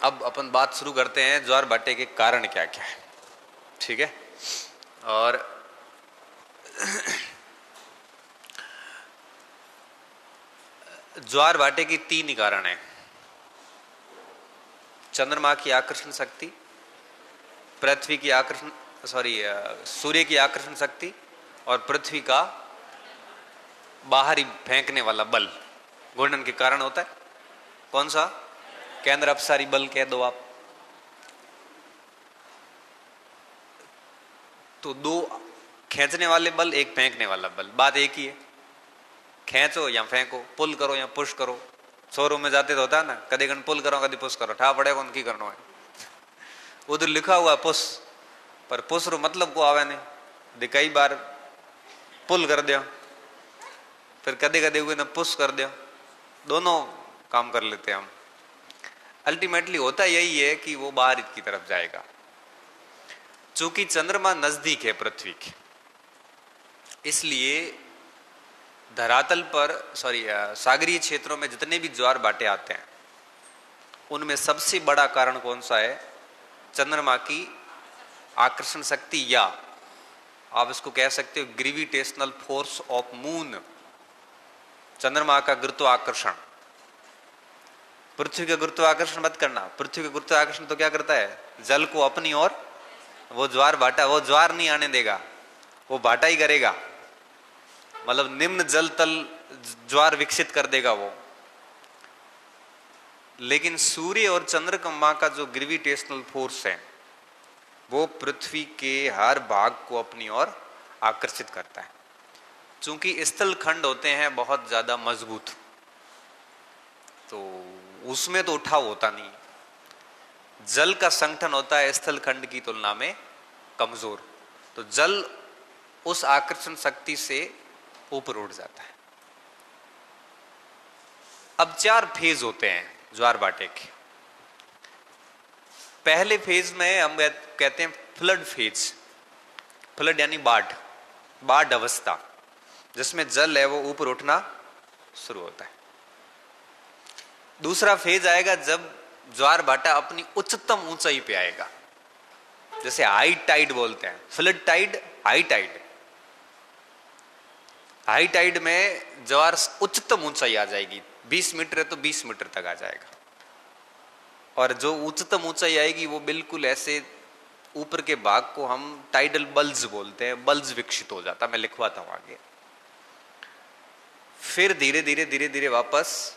अब अपन बात शुरू करते हैं ज्वार भाटे के कारण क्या क्या है। ठीक है, और ज्वार भाटे की 3 कारण है। चंद्रमा की आकर्षण शक्ति, पृथ्वी की आकर्षण सूर्य की आकर्षण शक्ति और पृथ्वी का बाहरी फेंकने वाला बल घूर्णन के कारण होता है। कौन सा? केंद्र अपसारी बल कह दो आप। तो 2 खींचने वाले बल, 1 फेंकने वाला बल, बात एक ही है। खींचो या फेंको, पुल करो या पुश करो। शोरूम में जाते तो होता है ना, कभी कन पुल करो कभी पुश करो, ठा पड़ेगा उनकी करना है। उधर लिखा हुआ पुश, पर पुश रो मतलब को आवे नहीं। कई बार पुल कर दिया, फिर कदे कदे हुए ना पुश कर दिया, दोनों काम कर लेते हैं हम। अल्टीमेटली होता यही है कि वो बाहर की तरफ जाएगा। चूंकि चंद्रमा नजदीक है पृथ्वी के, इसलिए धरातल पर सागरीय क्षेत्रों में जितने भी ज्वार भाटे आते हैं उनमें सबसे बड़ा कारण कौन सा है? चंद्रमा की आकर्षण शक्ति, या आप इसको कह सकते हो ग्रेविटेशनल फोर्स ऑफ मून। चंद्रमा का गुरुत्वाकर्षण। पृथ्वी का गुरुत्वाकर्षण मत करना। पृथ्वी का गुरुत्वाकर्षण तो क्या करता है? जल को अपनी ओर, वो ज्वार भाटा, वो ज्वार नहीं आने देगा, वो भाटा ही करेगा। मतलब निम्न जल तल ज्वार विकसित कर देगा वो। लेकिन सूर्य और चंद्रमा का जो ग्रेविटेशनल फोर्स है वो पृथ्वी के हर भाग को अपनी ओर आकर्षित करता है। चूंकि स्थल खंड होते हैं बहुत ज्यादा मजबूत, तो उसमें तो उठाव होता नहीं। जल का संगठन होता है स्थल खंड की तुलना में कमजोर, तो जल उस आकर्षण शक्ति से ऊपर उठ जाता है। अब 4 फेज होते हैं ज्वार भाटे के। पहले फेज में हम कहते हैं फ्लड फेज। फ्लड यानी बाढ़ अवस्था, जिसमें जल है वो ऊपर उठना शुरू होता है। दूसरा फेज आएगा जब ज्वार भाटा अपनी उच्चतम ऊंचाई पे आएगा, जैसे हाई टाइड बोलते हैं। Flood tide, high tide. High tide में ज्वार उच्चतम ऊंचाई आ जाएगी, 20 मीटर है तो 20 मीटर तक आ जाएगा। और जो उच्चतम ऊंचाई आएगी वो बिल्कुल ऐसे ऊपर के भाग को हम टाइडल बल्ज बोलते हैं, बल्ज विकसित हो जाता। मैं लिखवाता हूं आगे। फिर धीरे धीरे वापस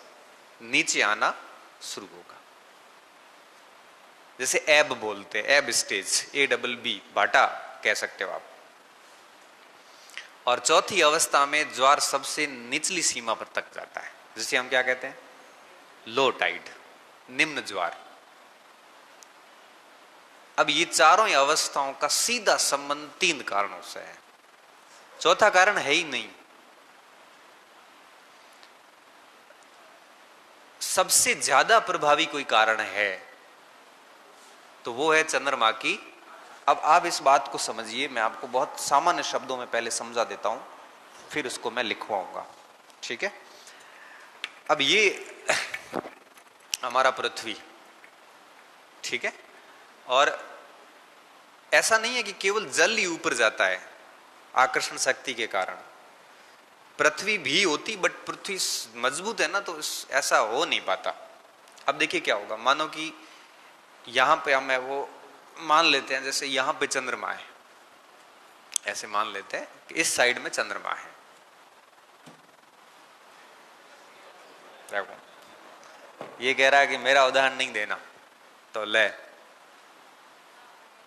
नीचे आना शुरू होगा, जैसे एब बोलते हैं, एब स्टेज, ABB, भाटा कह सकते हो आप। और चौथी अवस्था में ज्वार सबसे निचली सीमा पर तक जाता है, जिसे हम क्या कहते हैं? लो टाइड, निम्न ज्वार। अब ये चारों ही अवस्थाओं का सीधा संबंध 3 कारणों से है, चौथा कारण है ही नहीं। सबसे ज्यादा प्रभावी कोई कारण है तो वो है चंद्रमा की। अब आप इस बात को समझिए, मैं आपको बहुत सामान्य शब्दों में पहले समझा देता हूं, फिर उसको मैं लिखवाऊंगा। ठीक है? अब ये हमारा पृथ्वी, ठीक है, और ऐसा नहीं है कि केवल जल ही ऊपर जाता है आकर्षण शक्ति के कारण। पृथ्वी भी होती, बट पृथ्वी मजबूत है ना, तो ऐसा हो नहीं पाता। अब देखिए क्या होगा, मानो कि यहां पे हम वो मान लेते हैं, जैसे यहां पे चंद्रमा है, ऐसे मान लेते हैं कि इस साइड में चंद्रमा है। देखो, ये कह रहा है कि मेरा उदाहरण नहीं देना, तो ले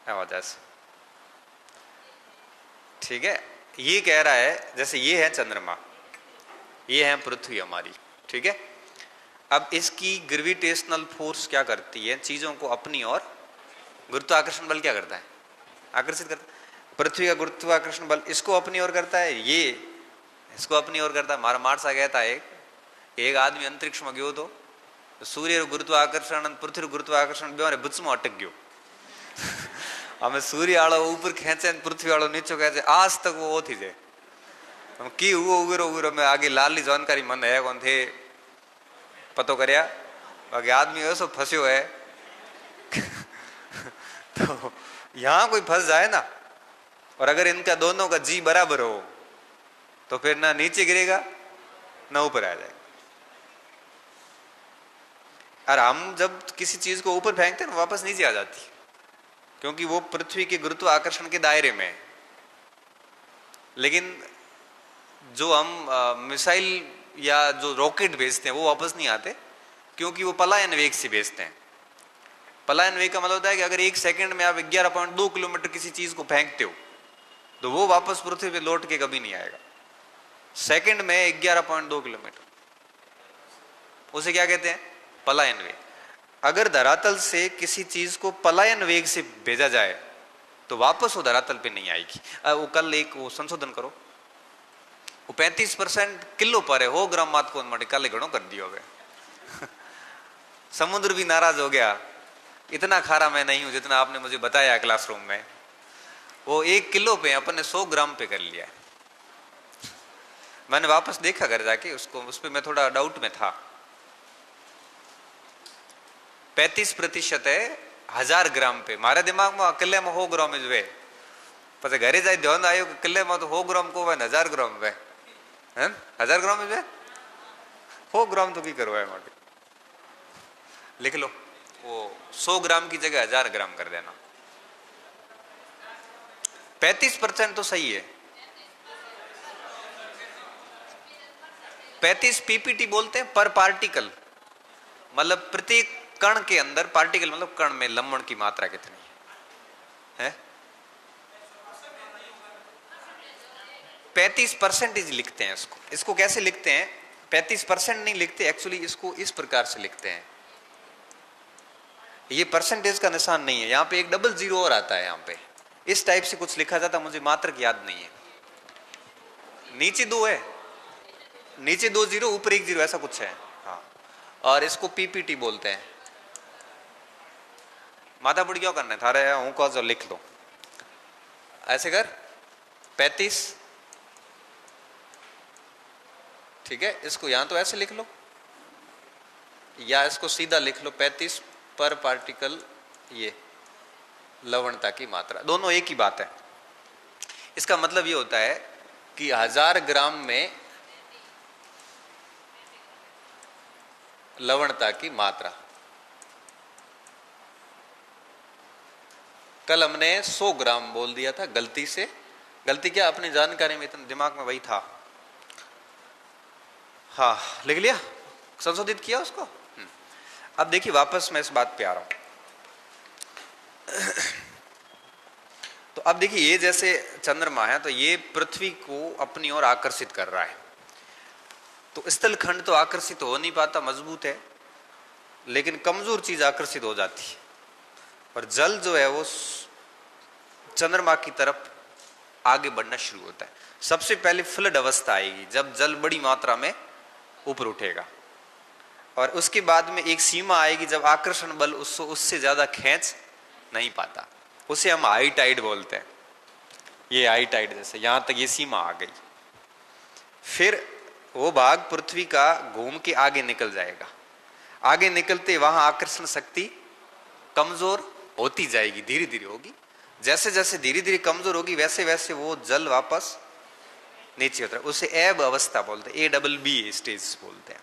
वजह से, ठीक है। ये कह रहा है जैसे ये है चंद्रमा, ये है पृथ्वी हमारी, ठीक है। अब इसकी ग्रेविटेशनल फोर्स क्या करती है? चीजों को अपनी ओर, गुरुत्वाकर्षण बल क्या करता है? आकर्षित करता है। पृथ्वी का गुरुत्वाकर्षण बल इसको अपनी ओर करता है, ये इसको अपनी ओर करता है। मारा मारसा कहता है एक आदमी अंतरिक्ष में गयो तो सूर्य गुरुत्वाकर्षण पृथ्वी गुरुत्वाकर्षण बे बुच में अटक गयो। हमें सूर्य आड़ो ऊपर खेचे, पृथ्वी आड़ो नीचे खेचे, आज तक वो थी जाए की हुआ उगरो में आगे लाली जानकारी मन है कौन थे पतो करया। बाकी आदमी ऐसो फंस्यो है तो यहां कोई फंस जाए ना, और अगर इनका दोनों का जी बराबर हो तो फिर ना नीचे गिरेगा ना ऊपर आ जाएगा। और हम जब किसी चीज को ऊपर फेंकते हैं ना वापस नीचे आ जाती है, क्योंकि वो पृथ्वी के गुरुत्वाकर्षण के दायरे में है। लेकिन जो हम मिसाइल या जो रॉकेट भेजते हैं वो वापस नहीं आते, क्योंकि वो पलायन वेग से भेजते हैं। पलायन वेग का मतलब होता है कि अगर एक सेकंड में आप 11.2 किलोमीटर किसी चीज को फेंकते हो तो वो वापस पृथ्वी पे लौट के कभी नहीं आएगा। सेकंड में 11.2 किलोमीटर, उसे क्या कहते हैं? पलायन वेग। अगर धरातल से किसी चीज को पलायन वेग से भेजा जाए तो वापस वो धरातल पे नहीं आएगी। वो कल एक वो संशोधन करो, वो 35% किलो पर है, हो ग्राम मात को कल घड़ों कर दियो गए। समुद्र भी नाराज हो गया, इतना खारा मैं नहीं हूं जितना आपने मुझे बताया क्लासरूम में। वो 1 किलो पे अपन ने 100 ग्राम पे कर लिया। मैंने वापस देखा घर जाके उसको, उस पर मैं थोड़ा डाउट में था। 35% है 1000 ग्राम पे। मारे दिमाग में किले में 100 ग्राम જ वे, પછી ઘરે જાય ધ્યાન આવ્યું કે કિલ્લેમાં તો 100 ગ્રામ को 1000 ग्राम वे हैं, 1000 ग्राम જ वे 100 ग्राम तो की करवाए माटे। लिख लो, वो 100 ग्राम की जगह 1000 ग्राम कर देना। 35% तो सही है। 35 पीपीटी बोलते हैं पर पार्टिकल, मतलब प्रत्येक कण के अंदर, पार्टिकल मतलब कण में लवण की मात्रा कितनी है? 35% लिखते हैं इसको। इसको कैसे लिखते हैं? 35% नहीं लिखते एक्चुअली, इसको इस प्रकार से लिखते हैं। ये परसेंटेज का निशान नहीं है, यहाँ पे एक डबल जीरो और आता है, यहाँ पे इस टाइप से कुछ लिखा जाता, मुझे मात्रक याद नहीं है। नीचे 2 है, नीचे 2 जीरो ऊपर 1 जीरो ऐसा कुछ है। हाँ, और इसको पीपीटी बोलते हैं। माथा बुढ़ क्यों करना है थारे, हूं को जो लिख लो ऐसे कर 35, ठीक है। इसको यहां तो ऐसे लिख लो या इसको सीधा लिख लो 35 पर पार्टिकल, ये लवणता की मात्रा, दोनों एक ही बात है। इसका मतलब ये होता है कि 1000 ग्राम में लवणता की मात्रा। कल हमने 100 ग्राम बोल दिया था गलती से। गलती क्या, अपनी जानकारी में इतना दिमाग में वही था। हाँ, लिख लिया, संशोधित किया उसको। अब देखिए वापस मैं इस बात पे आ रहा हूं। तो अब देखिए, ये जैसे चंद्रमा है तो ये पृथ्वी को अपनी ओर आकर्षित कर रहा है। तो स्थलखंड तो आकर्षित हो नहीं पाता, मजबूत है, लेकिन कमजोर चीज आकर्षित हो जाती है। और जल जो है वो चंद्रमा की तरफ आगे बढ़ना शुरू होता है। सबसे पहले फ्लड अवस्था आएगी जब जल बड़ी मात्रा में ऊपर उठेगा, और उसके बाद में एक सीमा आएगी जब आकर्षण बल उससे ज्यादा खींच नहीं पाता। उसे हम हाई टाइड बोलते हैं। ये हाई टाइड जैसे यहां तक ये सीमा आ गई, फिर वो भाग पृथ्वी का घूम के आगे निकल जाएगा। आगे निकलते वहां आकर्षण शक्ति कमजोर होती जाएगी, धीरे धीरे होगी। जैसे जैसे धीरे धीरे कमजोर होगी वैसे वैसे वो जल वापस नीचे उतर, उसे एब अवस्था बोलते हैं, ABB स्टेज बोलते हैं।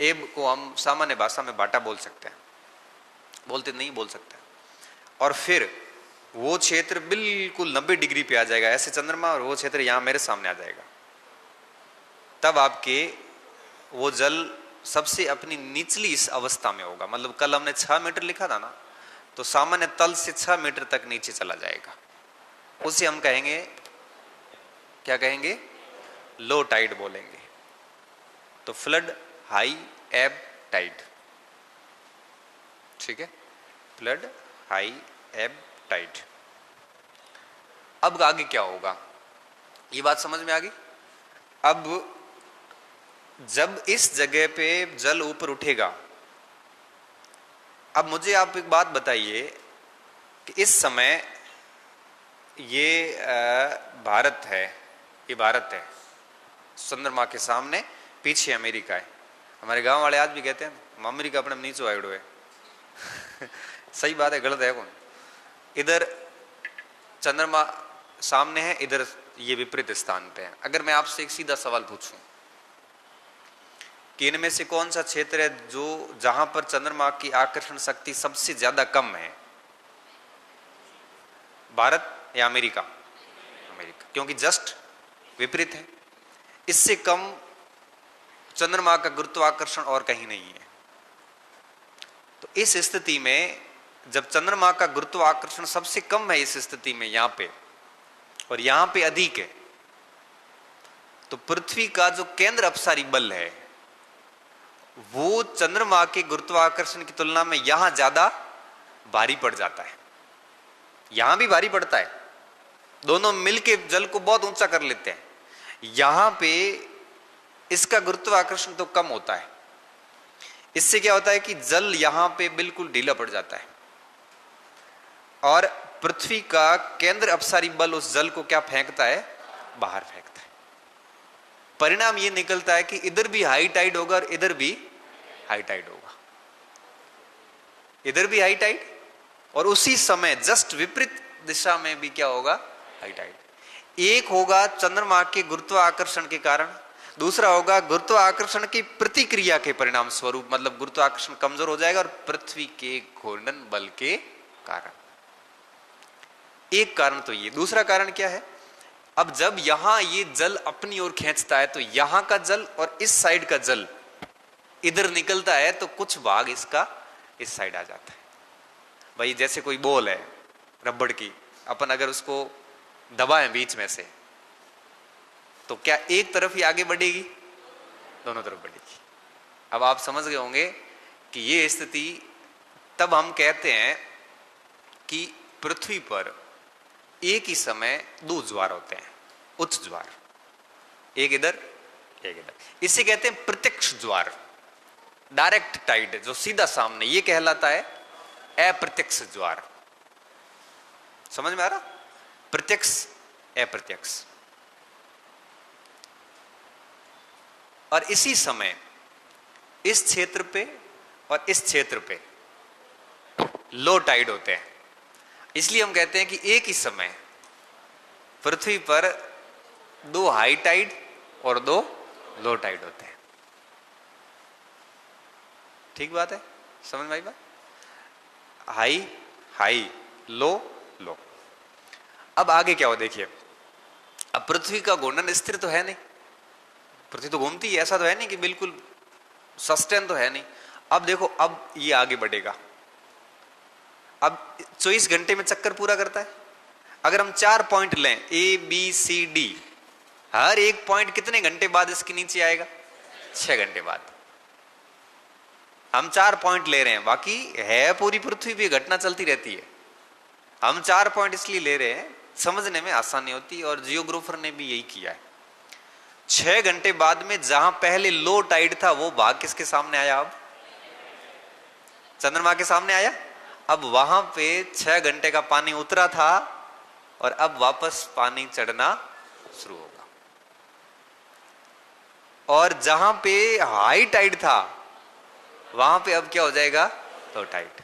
एब को हम सामान्य भाषा में बाटा बोल सकते हैं, बोलते नहीं बोल सकते। और फिर वो क्षेत्र बिल्कुल 90 डिग्री पे आ जाएगा ऐसे चंद्रमा, और वो क्षेत्र यहां मेरे सामने आ जाएगा। तब आपके वो जल सबसे अपनी निचली इस अवस्था में होगा। मतलब कल हमने 6 मीटर लिखा था ना, तो सामान्य तल से 6 मीटर तक नीचे चला जाएगा। उसे हम कहेंगे, क्या कहेंगे? लो टाइड बोलेंगे। तो फ्लड, हाई, एब, टाइड, ठीक है। फ्लड, हाई, एब, टाइड। अब आगे क्या होगा, ये बात समझ में आ गई? अब जब इस जगह पे जल ऊपर उठेगा, अब मुझे आप एक बात बताइए कि इस समय ये भारत है, ये भारत है चंद्रमा के सामने, पीछे अमेरिका है। हमारे गांव वाले आज भी कहते हैं अमेरिका अपने नीचे आयोडो है। सही बात है, गलत है कौन? इधर चंद्रमा सामने है, इधर ये विपरीत स्थान पे है। अगर मैं आपसे एक सीधा सवाल पूछूं कि इनमें से कौन सा क्षेत्र है जो जहां पर चंद्रमा की आकर्षण शक्ति सबसे ज्यादा कम है, भारत या अमेरिका? अमेरिका, क्योंकि जस्ट विपरीत है। इससे कम चंद्रमा का गुरुत्वाकर्षण और कहीं नहीं है। तो इस स्थिति में जब चंद्रमा का गुरुत्वाकर्षण सबसे कम है इस स्थिति में यहां पे, और यहां पे अधिक है, तो पृथ्वी का जो केंद्र अपसारी बल है वो चंद्रमा के गुरुत्वाकर्षण की तुलना में यहां ज्यादा भारी पड़ जाता है। यहां भी भारी पड़ता है, दोनों मिलके जल को बहुत ऊंचा कर लेते हैं। यहां पे इसका गुरुत्वाकर्षण तो कम होता है। इससे क्या होता है कि जल यहां पे बिल्कुल ढीला पड़ जाता है और पृथ्वी का केंद्र अपसारी बल उस जल को क्या फेंकता है? बाहर फेंकता है। परिणाम ये निकलता है कि इधर भी हाई टाइड होगा और इधर भी हाई टाइड होगा। इधर भी हाई टाइड और उसी समय जस्ट विपरीत दिशा में भी क्या होगा? High tide. एक होगा चंद्रमा के गुरुत्वाकर्षण के कारण, दूसरा होगा गुरुत्वाकर्षण की प्रतिक्रिया के परिणाम स्वरूप, मतलब गुरुत्वाकर्षण कमजोर हो जाएगा और पृथ्वी के घूर्णन बल के कारण। एक कारण तो ये। दूसरा कारण क्या है? अब जब यहां ये जल अपनी ओर खींचता है तो यहां का जल और इस साइड का जल इधर निकलता है तो कुछ भाग इसका इस साइड आ जाता है। भाई जैसे कोई बॉल है रबड़ की, अपन अगर उसको दबाएं बीच में से तो क्या एक तरफ ही आगे बढ़ेगी? दोनों तरफ बढ़ेगी। अब आप समझ गए होंगे कि ये स्थिति तब हम कहते हैं कि पृथ्वी पर एक ही समय दो ज्वार होते हैं, उच्च ज्वार, एक इधर एक इधर। इसे कहते हैं प्रत्यक्ष ज्वार, डायरेक्ट टाइड, जो सीधा सामने, ये कहलाता है अप्रत्यक्ष ज्वार। समझ में आ रहा? प्रत्यक्ष, अप्रत्यक्ष। और इसी समय इस क्षेत्र पे और इस क्षेत्र पे लो टाइड होते हैं। इसलिए हम कहते हैं कि एक ही समय पृथ्वी पर दो हाई टाइड और दो लो टाइड होते हैं। ठीक बात है? समझ में आई बात? हाई हाई, लो लो। अब आगे क्या हो देखिए। अब पृथ्वी का घूर्णन स्थिर तो है नहीं, पृथ्वी तो घूमती है, ऐसा तो है नहीं कि बिल्कुल सस्टेन तो है नहीं। अब देखो, अब ये आगे बढ़ेगा। अब 24 घंटे में चक्कर पूरा करता है। अगर हम 4 पॉइंट लें, ए बी सी डी, हर एक पॉइंट कितने घंटे बाद इसके नीचे आएगा? 6 घंटे बाद। हम 4 पॉइंट ले रहे हैं, बाकी है पूरी पृथ्वी पे घटना चलती रहती है। हम 4 पॉइंट इसलिए ले रहे हैं, समझने में आसानी होती है, और जियोग्राफर ने भी यही किया है। 6 घंटे बाद में जहां पहले लो टाइड था वो भाग किसके सामने आया? अब चंद्रमा के सामने आया। अब वहां पे 6 घंटे का पानी उतरा था और अब वापस पानी चढ़ना शुरू होगा। और जहां पे हाई टाइड था वहां पे अब क्या हो जाएगा? Low tide.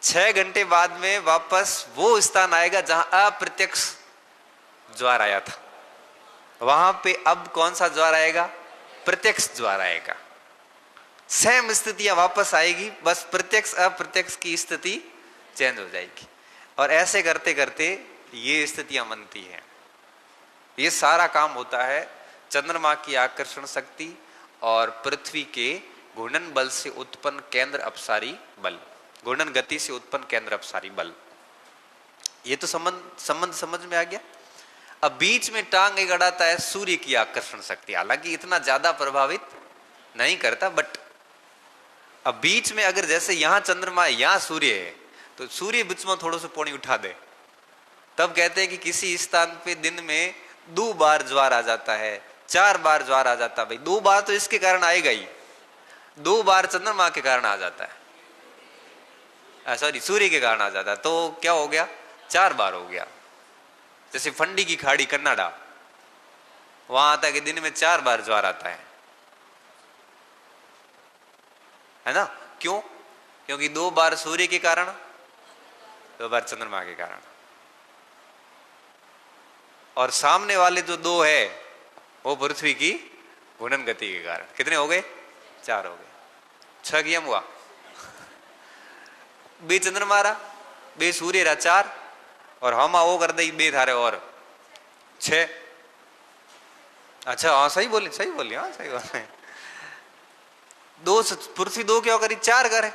6 घंटे बाद में वापस वो स्थान आएगा जहां अप्रत्यक्ष ज्वार आया था। वहां पे अब कौन सा ज्वार आएगा? प्रत्यक्ष ज्वार आएगा। सेम स्थितियां वापस आएगी, बस प्रत्यक्ष अप्रत्यक्ष की स्थिति चेंज हो जाएगी। और ऐसे करते करते ये स्थितियां बनती हैं। ये सारा काम होता है चंद्रमा की आकर्षण शक्ति और पृथ्वी के घूर्णन बल से उत्पन्न केंद्र अपसारी बल, घूर्णन गति से उत्पन्न केंद्र अपसारी बल। ये तो संबंध समझ में आ गया। अब बीच में टांग एक अड़ाता है सूर्य की आकर्षण शक्ति। हालांकि इतना ज्यादा प्रभावित नहीं करता, बट अब बीच में अगर जैसे यहां चंद्रमा है, यहां सूर्य है, तो सूर्य बीच में थोड़ा सा पौनी उठा दे, तब कहते हैं कि किसी स्थान पे दिन में 2 बार ज्वार आ जाता है, 4 बार ज्वार आ जाता है। भाई 2 बार तो इसके कारण आएगा ही, 2 बार चंद्रमा के कारण आ जाता है, सॉरी सूर्य के कारण आ जाता है, तो क्या हो गया? 4 बार हो गया। जैसे फंडी की खाड़ी कन्नाडा, वहां आता है कि दिन में 4 बार ज्वार आता है ना? क्यों? क्योंकि 2 बार सूर्य के कारण 2 बार चंद्रमा के कारण। और सामने वाले जो 2 है वो पृथ्वी की घूर्णन गति के कारण। कितने हो गए? 4 हो गए। 6 की हम हुआ। बे चंद्रमा रहा, बे सूर्य रहा 4, और हम वो कर दे बे थारे और 6। अच्छा हाँ सही बोली, सही बोली, हाँ सही बोले। 2 पृथ्वी 2 क्या करी? 4 करे।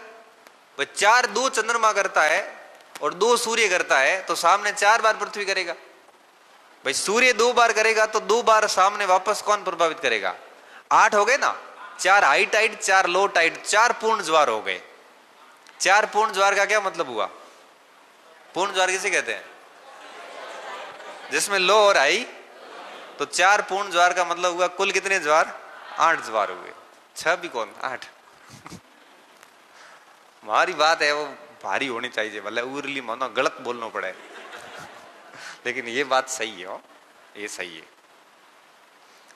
4 2 चंद्रमा करता है और 2 सूर्य करता है, तो सामने 4 बार पृथ्वी करेगा। भाई सूर्य 2 बार करेगा तो 2 बार सामने वापस कौन प्रभावित करेगा? 8 हो गए ना। 4 हाई टाइड, 4 लो टाइड, 4 पूर्ण ज्वार हो गए। 4 पूर्ण ज्वार का क्या मतलब हुआ? पूर्ण ज्वार किसे कहते हैं? जिसमें लो और हाई, तो 4 पूर्ण ज्वार का मतलब हुआ कुल कितने ज्वार? 8 ज्वार हुए। 6 भी कौन? 8। हमारी बात है वो भारी होनी चाहिए, भले उर्ली मानो गलत बोलना पड़े, लेकिन ये बात सही है। हो ये सही है।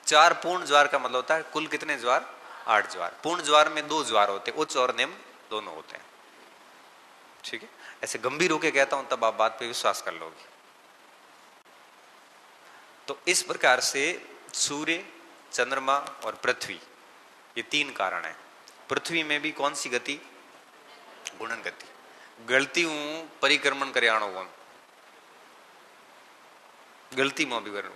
4 पूर्ण ज्वार का मतलब होता है कुल कितने ज्वार? 8 ज्वार। पूर्ण ज्वार में 2 ज्वार होते हैं, उच्च और निम्न दोनों होते हैं। ठीक है, ऐसे गंभीर होके कहता हूं तब आप बात पे विश्वास कर लोगे। तो इस प्रकार से सूर्य, चंद्रमा और पृथ्वी, ये 3 कारण है। पृथ्वी में भी कौन सी गति? घूर्णन गति। गलती हूं परिक्रमण करे आणो कौन? गलती में भी कर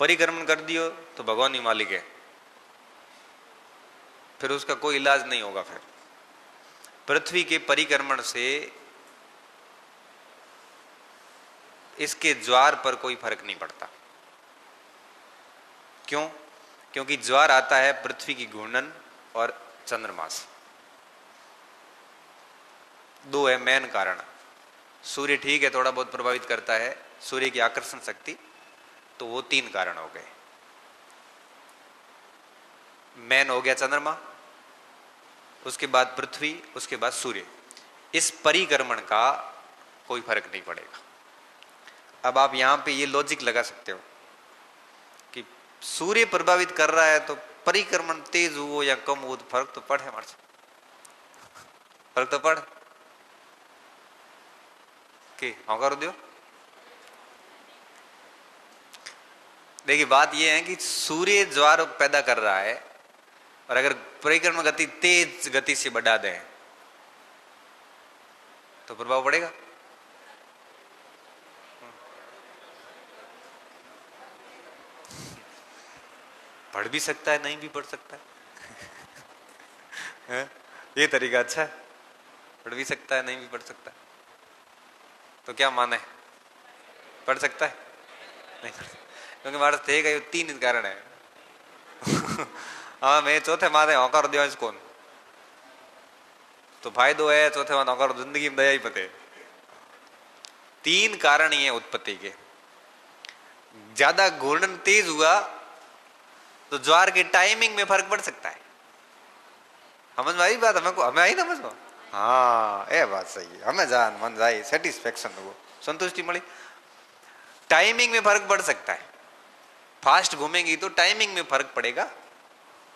परिक्रमण कर दियो तो भगवान ही मालिक है, फिर उसका कोई इलाज नहीं होगा। फिर पृथ्वी के परिक्रमण से इसके ज्वार पर कोई फर्क नहीं पड़ता। क्यों? क्योंकि ज्वार आता है पृथ्वी की घूर्णन और चंद्रमा से। 2 है मेन कारण। सूर्य ठीक है थोड़ा बहुत प्रभावित करता है, सूर्य की आकर्षण शक्ति, तो वो 3 कारण हो गए। मेन हो गया चंद्रमा, उसके बाद पृथ्वी, उसके बाद सूर्य। इस परिक्रमण का कोई फर्क नहीं पड़ेगा। अब आप यहां पे ये लॉजिक लगा सकते हो कि सूर्य प्रभावित कर रहा है तो परिक्रमण तेज हो या कम हो, तो फर्क तो पड़े हमारे से, फर्क तो पड़ के हाँ कर दो। देखिए बात यह है कि सूर्य ज्वार पैदा कर रहा है, और अगर परिक्रमण गति तेज गति से बढ़ा दें तो प्रभाव पड़ेगा। पढ़ भी सकता है, नहीं भी पढ़ सकता है। ये तरीका अच्छा है, पढ़ भी सकता है, नहीं भी पढ़ सकता। तो क्या माने? पढ़ सकता है, नहीं पढ़ सकता, क्योंकि हमारे थे गए 3 कारण है। हाँ मैं चौथे माथे होकर दिया इसको तो फायदो है, चौथे माथे होकर जिंदगी में दया ही पते। 3 कारण ही है उत्पत्ति के। ज्यादा घूर्णन तेज हुआ तो ज्वार के टाइमिंग में फर्क पड़ सकता है। समझ में आई बात? हमें आई ना समझ में? हाँ ये बात सही है, हमें जान मन जाए सेटिस्फेक्शन हो, संतुष्टि मिली। टाइमिंग में फर्क पड़ सकता है, फास्ट घूमेंगी तो टाइमिंग में फर्क पड़ेगा,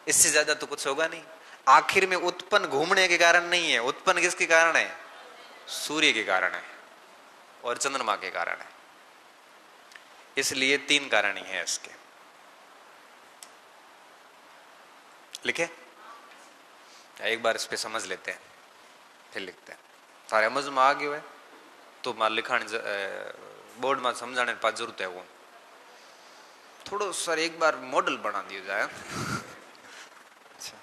इससे ज्यादा तो कुछ होगा नहीं। आखिर में उत्पन्न घूमने के कारण नहीं है, उत्पन्न किसके कारण है? सूर्य के कारण है और चंद्रमा के कारण है। इसलिए 3 कारण ही है इसके। लिखे एक बार इस पे समझ लेते हैं फिर लिखते हैं। सारे समझ में आ गए तो मार लिखाण बोर्ड में समझाने की जरूरत है। वो थोड़ा सर एक बार मॉडल बना दिया जाए। अच्छा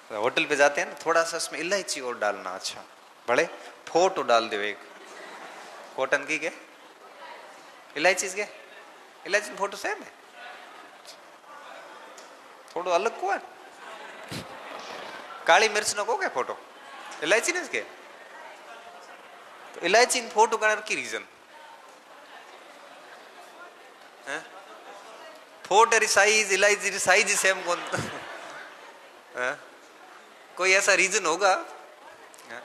तो होटल पे जाते हैं ना, थोड़ा सा इसमें इलायची और डालना। अच्छा बड़े फोटो डाल दो एक कॉटन की के इलायची के, इलायची फोटो सेम है, थोड़ा अलग को है। काली मिर्च नको क्या फोटो, इलायची ने इसके तो इलायची फोटो करने की रीजन है? फोटो री साइज, इलायची री साइज सेम कौन है? कोई ऐसा रीजन होगा? है?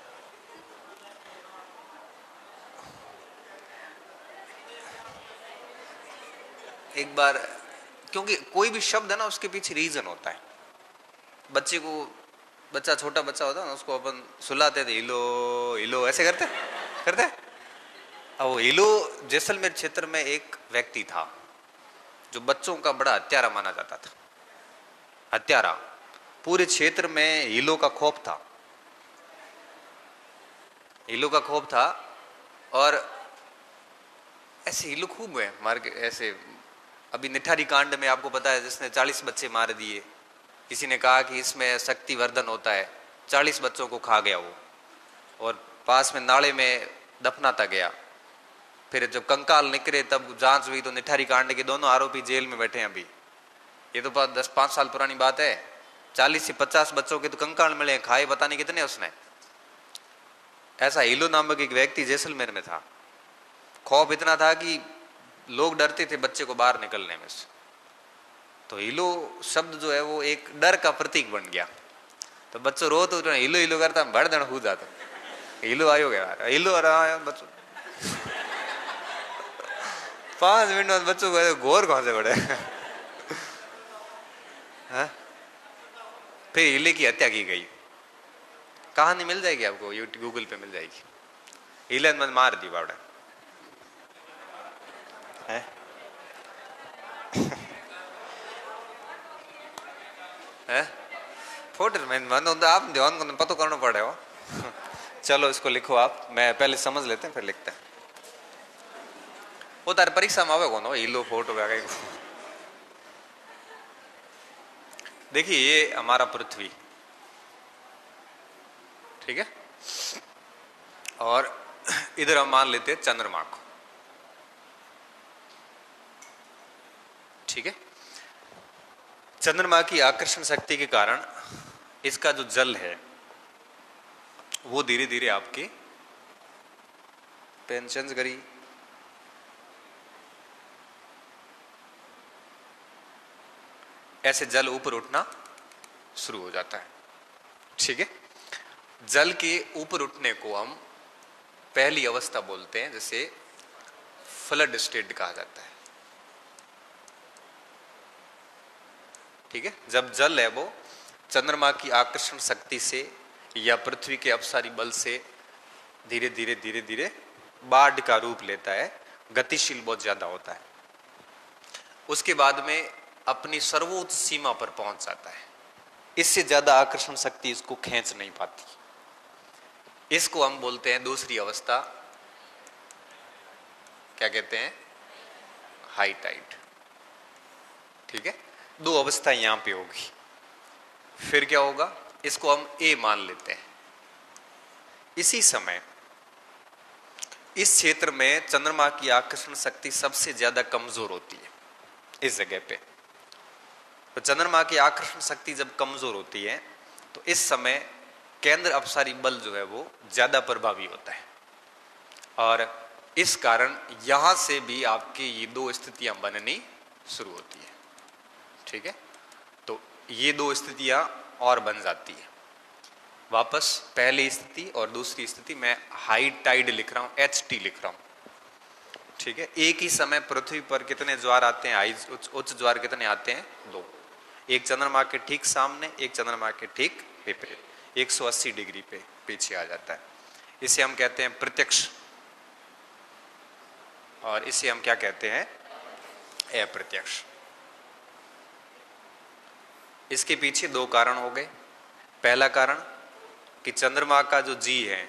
एक बार क्योंकि कोई भी शब्द है ना उसके पीछे रीजन होता है। बच्चे को, बच्चा छोटा बच्चा होता है ना, उसको अपन सुलाते थे हिलो हिलो ऐसे करते करते अब वो हिलो जैसलमेर क्षेत्र में एक व्यक्ति था जो बच्चों का बड़ा हत्यारा माना जाता था। हत्यारा, पूरे क्षेत्र में हिलो का खौफ था। हिलो का खौफ था और ऐसे हिलो खूब है मार के ऐसे। अभी निठारी कांड में आपको पता है जिसने 40 बच्चे मार दिए, किसी ने कहा कि इसमें शक्ति वर्धन होता है, 40 बच्चों को खा गया वो और पास में नाले में दफनाता गया। फिर जब कंकाल निकले तब जांच हुई तो निठारी कांड के दोनों आरोपी जेल में बैठे हैं अभी। ये तो 10-5 साल पुरानी बात है। 40 से 50 बच्चों के तो कंकाल मिले, खाए पता नहीं कितने उसने। ऐसा हिलो नामक एक व्यक्ति जैसलमेर में था। खौफ इतना था कि लोग डरते थे बच्चे को बाहर निकलने में से। तो हिलो शब्द जो है वो एक डर का प्रतीक बन गया। तो बच्चों रो तो हिलो हिलो करता भड़ दड़ हो जाता, हिलो आयो गया, हिलो रहा बच्चों। 5 मिनट में बच्चों को घोर कहां से पड़े। फिर हिले की हत्या की गई। कहानी मिल जाएगी आपको, यूट्यूब गूगल पे मिल जाएगी। हिले में मार दी बावड़ा है। फोटो में मन आप ध्यान को पता करना पड़े हो। चलो इसको लिखो आप, मैं पहले समझ लेते हैं फिर लिखते हैं। वो तार परीक्षा में आवे कौन हो हिलो फोटो का कहीं। देखिए ये हमारा पृथ्वी, ठीक है, और इधर हम मान लेते हैं चंद्रमा को, ठीक है। चंद्रमा की आकर्षण शक्ति के कारण इसका जो जल है वो धीरे धीरे आपके पेंशन करी ऐसे जल ऊपर उठना शुरू हो जाता है, ठीक है। जल के ऊपर उठने को हम पहली अवस्था बोलते हैं, जैसे फ्लड स्टेट कहा जाता है, ठीक है। जब जल है वो चंद्रमा की आकर्षण शक्ति से या पृथ्वी के अपसारी बल से धीरे धीरे धीरे धीरे बाढ़ का रूप लेता है, गतिशील बहुत ज्यादा होता है, उसके बाद में अपनी सर्वोच्च सीमा पर पहुंच जाता है। इससे ज्यादा आकर्षण शक्ति इसको खींच नहीं पाती। इसको हम बोलते हैं दूसरी अवस्था, क्या कहते हैं, हाई टाइड, ठीक है। 2 अवस्था यहां पे होगी। फिर क्या होगा, इसको हम ए मान लेते हैं। इसी समय इस क्षेत्र में चंद्रमा की आकर्षण शक्ति सबसे ज्यादा कमजोर होती है इस जगह पे। तो चंद्रमा की आकर्षण शक्ति जब कमजोर होती है तो इस समय केंद्र अपसारी बल जो है वो ज्यादा प्रभावी होता है, और इस कारण यहां से भी आपकी ये 2 स्थितियां बननी शुरू होती है, ठीक है। तो ये 2 स्थितियां और बन जाती है वापस। पहली स्थिति और दूसरी स्थिति मैं हाई टाइड लिख रहा हूं, HT लिख रहा हूं, ठीक है। एक ही समय पृथ्वी पर कितने ज्वार आते हैं, हाई उच्च ज्वार कितने आते हैं, 2। एक चंद्रमा के ठीक सामने, एक चंद्रमा के ठीक विपरीत, 180 डिग्री पे पीछे आ जाता है। इसे हम कहते हैं प्रत्यक्ष, और इसे हम क्या कहते हैं, अप्रत्यक्ष। इसके पीछे 2 कारण हो गए। पहला कारण कि चंद्रमा का जो जी है,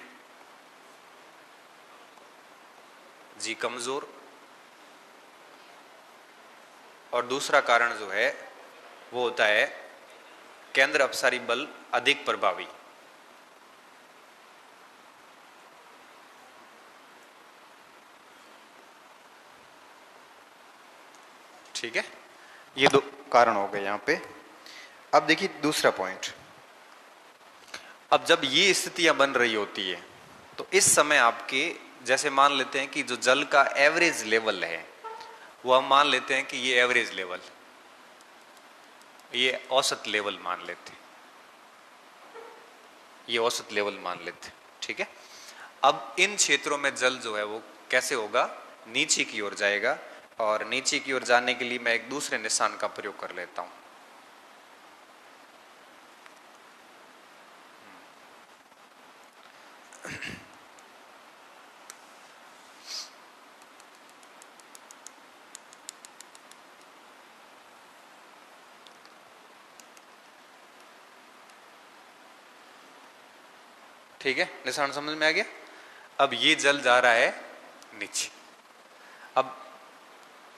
जी कमजोर, और दूसरा कारण जो है वो होता है केंद्र अपसारी बल अधिक प्रभावी। ठीक है, ये 2 कारण हो गए यहां पे। अब देखिए दूसरा पॉइंट, अब जब ये स्थितियां बन रही होती है तो इस समय आपके, जैसे मान लेते हैं कि जो जल का एवरेज लेवल है वो हम मान लेते हैं कि ये एवरेज लेवल, ये औसत लेवल मान लेते हैं, ये औसत लेवल मान लेते हैं, ठीक है। अब इन क्षेत्रों में जल जो है वो कैसे होगा, नीचे की ओर जाएगा, और नीचे की ओर जाने के लिए मैं एक दूसरे निशान का प्रयोग कर लेता हूं। ठीक है, निशान समझ में आ गया। अब ये जल जा रहा है नीचे। अब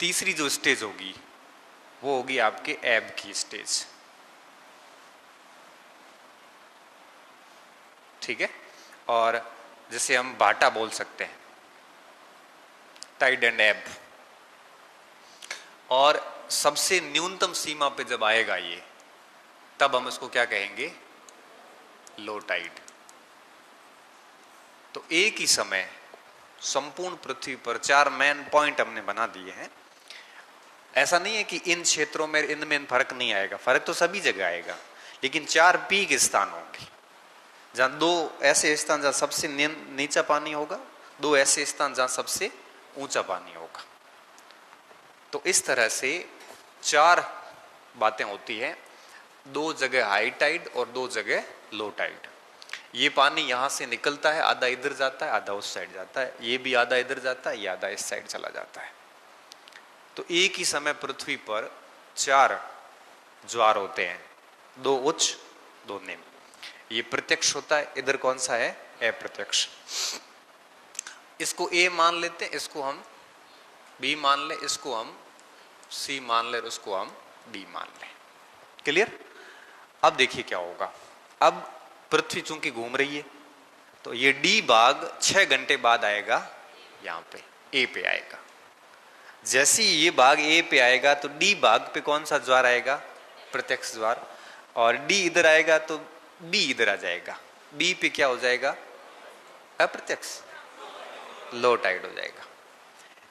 तीसरी जो स्टेज होगी वो होगी आपके एब की स्टेज। ठीक है, और जैसे हम बाटा बोल सकते हैं, टाइड एंड एब। और सबसे न्यूनतम सीमा पे जब आएगा ये, तब हम इसको क्या कहेंगे, लो टाइड। तो एक ही समय संपूर्ण पृथ्वी पर 4 मेन पॉइंट हमने बना दिए हैं। ऐसा नहीं है कि इन क्षेत्रों में इनमें फर्क नहीं आएगा, फर्क तो सभी जगह आएगा, लेकिन 4 पीक स्थान होंगे, जहां 2 ऐसे स्थान जहां सबसे नीचा पानी होगा, 2 ऐसे स्थान जहां सबसे ऊंचा पानी होगा। तो इस तरह से 4 बातें होती है, 2 जगह हाई टाइड और 2 जगह लो टाइड। ये पानी यहां से निकलता है, आधा इधर जाता है, आधा उस साइड जाता है, ये भी आधा इधर जाता है, ये आधा इस साइड चला जाता है। तो एक ही समय पृथ्वी पर 4 ज्वार होते हैं, 2 उच्च 2 निम्न। ये प्रत्यक्ष होता है, इधर कौन सा है, अप्रत्यक्ष। इसको ए मान लेते हैं, इसको हम बी मान ले, इसको हम सी मान ले, उसको हम डी मान ले। क्लियर। अब देखिए क्या होगा। अब पृथ्वी चूंकि घूम रही है, तो ये डी भाग 6 घंटे बाद आएगा, यहां पे ए पे आएगा। जैसे ही ये भाग ए पे आएगा तो डी भाग पे कौन सा ज्वार आएगा, प्रत्यक्ष ज्वार। और डी इधर आएगा तो बी इधर आ जाएगा, बी पे क्या हो जाएगा, अप्रत्यक्ष, लो टाइड हो जाएगा।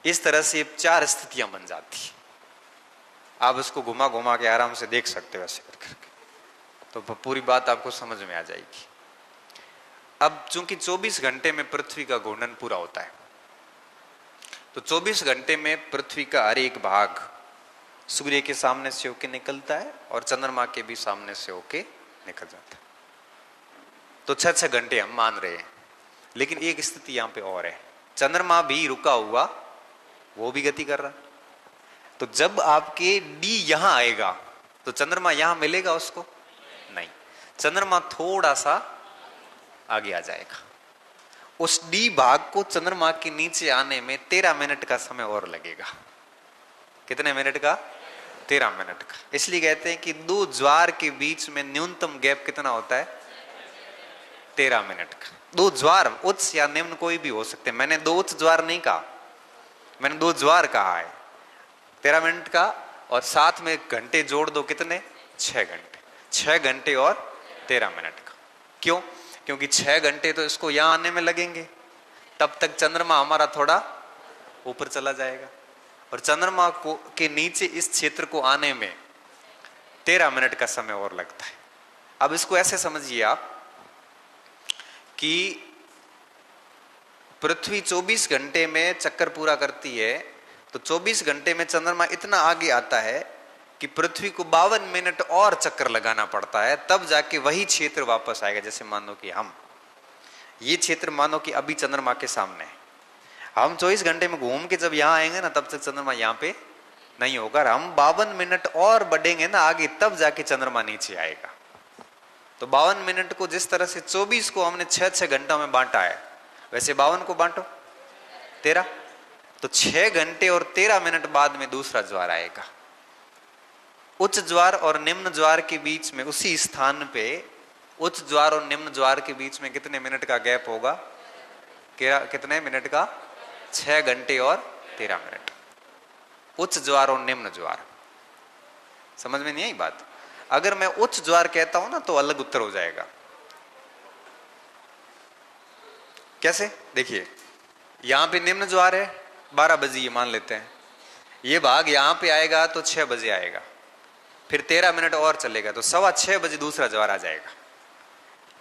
इस तरह से 4 स्थितियां बन जाती। आप इसको घुमा घुमा के आराम से देख सकते हो ऐसे करके, तो पूरी बात आपको समझ में आ जाएगी। अब चूंकि 24 घंटे में पृथ्वी का घूर्णन पूरा होता है, तो 24 घंटे में पृथ्वी का हर एक भाग सूर्य के सामने से होके निकलता है और चंद्रमा के भी सामने से होके निकल जाता है। तो 6 घंटे हम मान रहे हैं, लेकिन एक स्थिति यहां पे और है, चंद्रमा भी रुका हुआ, वो भी गति कर रहा। तो जब आपके डी यहां आएगा तो चंद्रमा यहां मिलेगा उसको नहीं, चंद्रमा थोड़ा सा आगे आ जाएगा। उस डी भाग को चंद्रमा के नीचे आने में 13 मिनट का समय और लगेगा। कितने मिनट का, 13 मिनट का। इसलिए कहते हैं कि 2 ज्वार के बीच में न्यूनतम गैप कितना होता है, 13 मिनट का। 2 ज्वार उच्च या निम्न कोई भी हो सकते हैं, मैंने 2 उच्च ज्वार नहीं कहा, मैंने 2 ज्वार कहा है। 13 मिनट का, और साथ में घंटे जोड़ दो, कितने, 6 घंटे। 6 घंटे और 13 मिनट का। क्यों, क्योंकि 6 घंटे तो इसको यहां आने में लगेंगे, तब तक चंद्रमा हमारा थोड़ा ऊपर चला जाएगा, और चंद्रमा को के नीचे इस क्षेत्र को आने में 13 मिनट का समय और लगता है। अब इसको ऐसे समझिए आप कि पृथ्वी 24 घंटे में चक्कर पूरा करती है, तो 24 घंटे में चंद्रमा इतना आगे आता है कि पृथ्वी को 52 मिनट और चक्कर लगाना पड़ता है, तब जाके वही क्षेत्र वापस आएगा। जैसे मानो कि हम ये क्षेत्र मानो कि अभी चंद्रमा के सामने है, हम 24 घंटे में घूम के जब यहाँ आएंगे ना, तब तक चंद्रमा यहाँ पे नहीं होगा। हम 52 मिनट और बढ़ेंगे ना आगे, तब जाके चंद्रमा नीचे आएगा। तो 52 मिनट को जिस तरह से 24 को हमने 6 घंटों में बांटा है, वैसे 52 को बांटो 13, तो 6 घंटे और 13 मिनट बाद में दूसरा ज्वार आएगा। उच्च ज्वार और निम्न ज्वार के बीच में, उसी स्थान पे उच्च ज्वार और निम्न ज्वार के बीच में कितने मिनट का गैप होगा, कितने मिनट का, 6 घंटे और 13 मिनट। उच्च ज्वार और निम्न ज्वार, समझ में नहीं आई बात। अगर मैं उच्च ज्वार कहता हूं ना तो अलग उत्तर हो जाएगा। कैसे, देखिए यहां पे निम्न ज्वार है, 12 बजे ये मान लेते हैं, ये भाग यहां पे आएगा तो 6 बजे आएगा, फिर 13 मिनट और चलेगा तो 6:15 बजे दूसरा ज्वार आ जाएगा।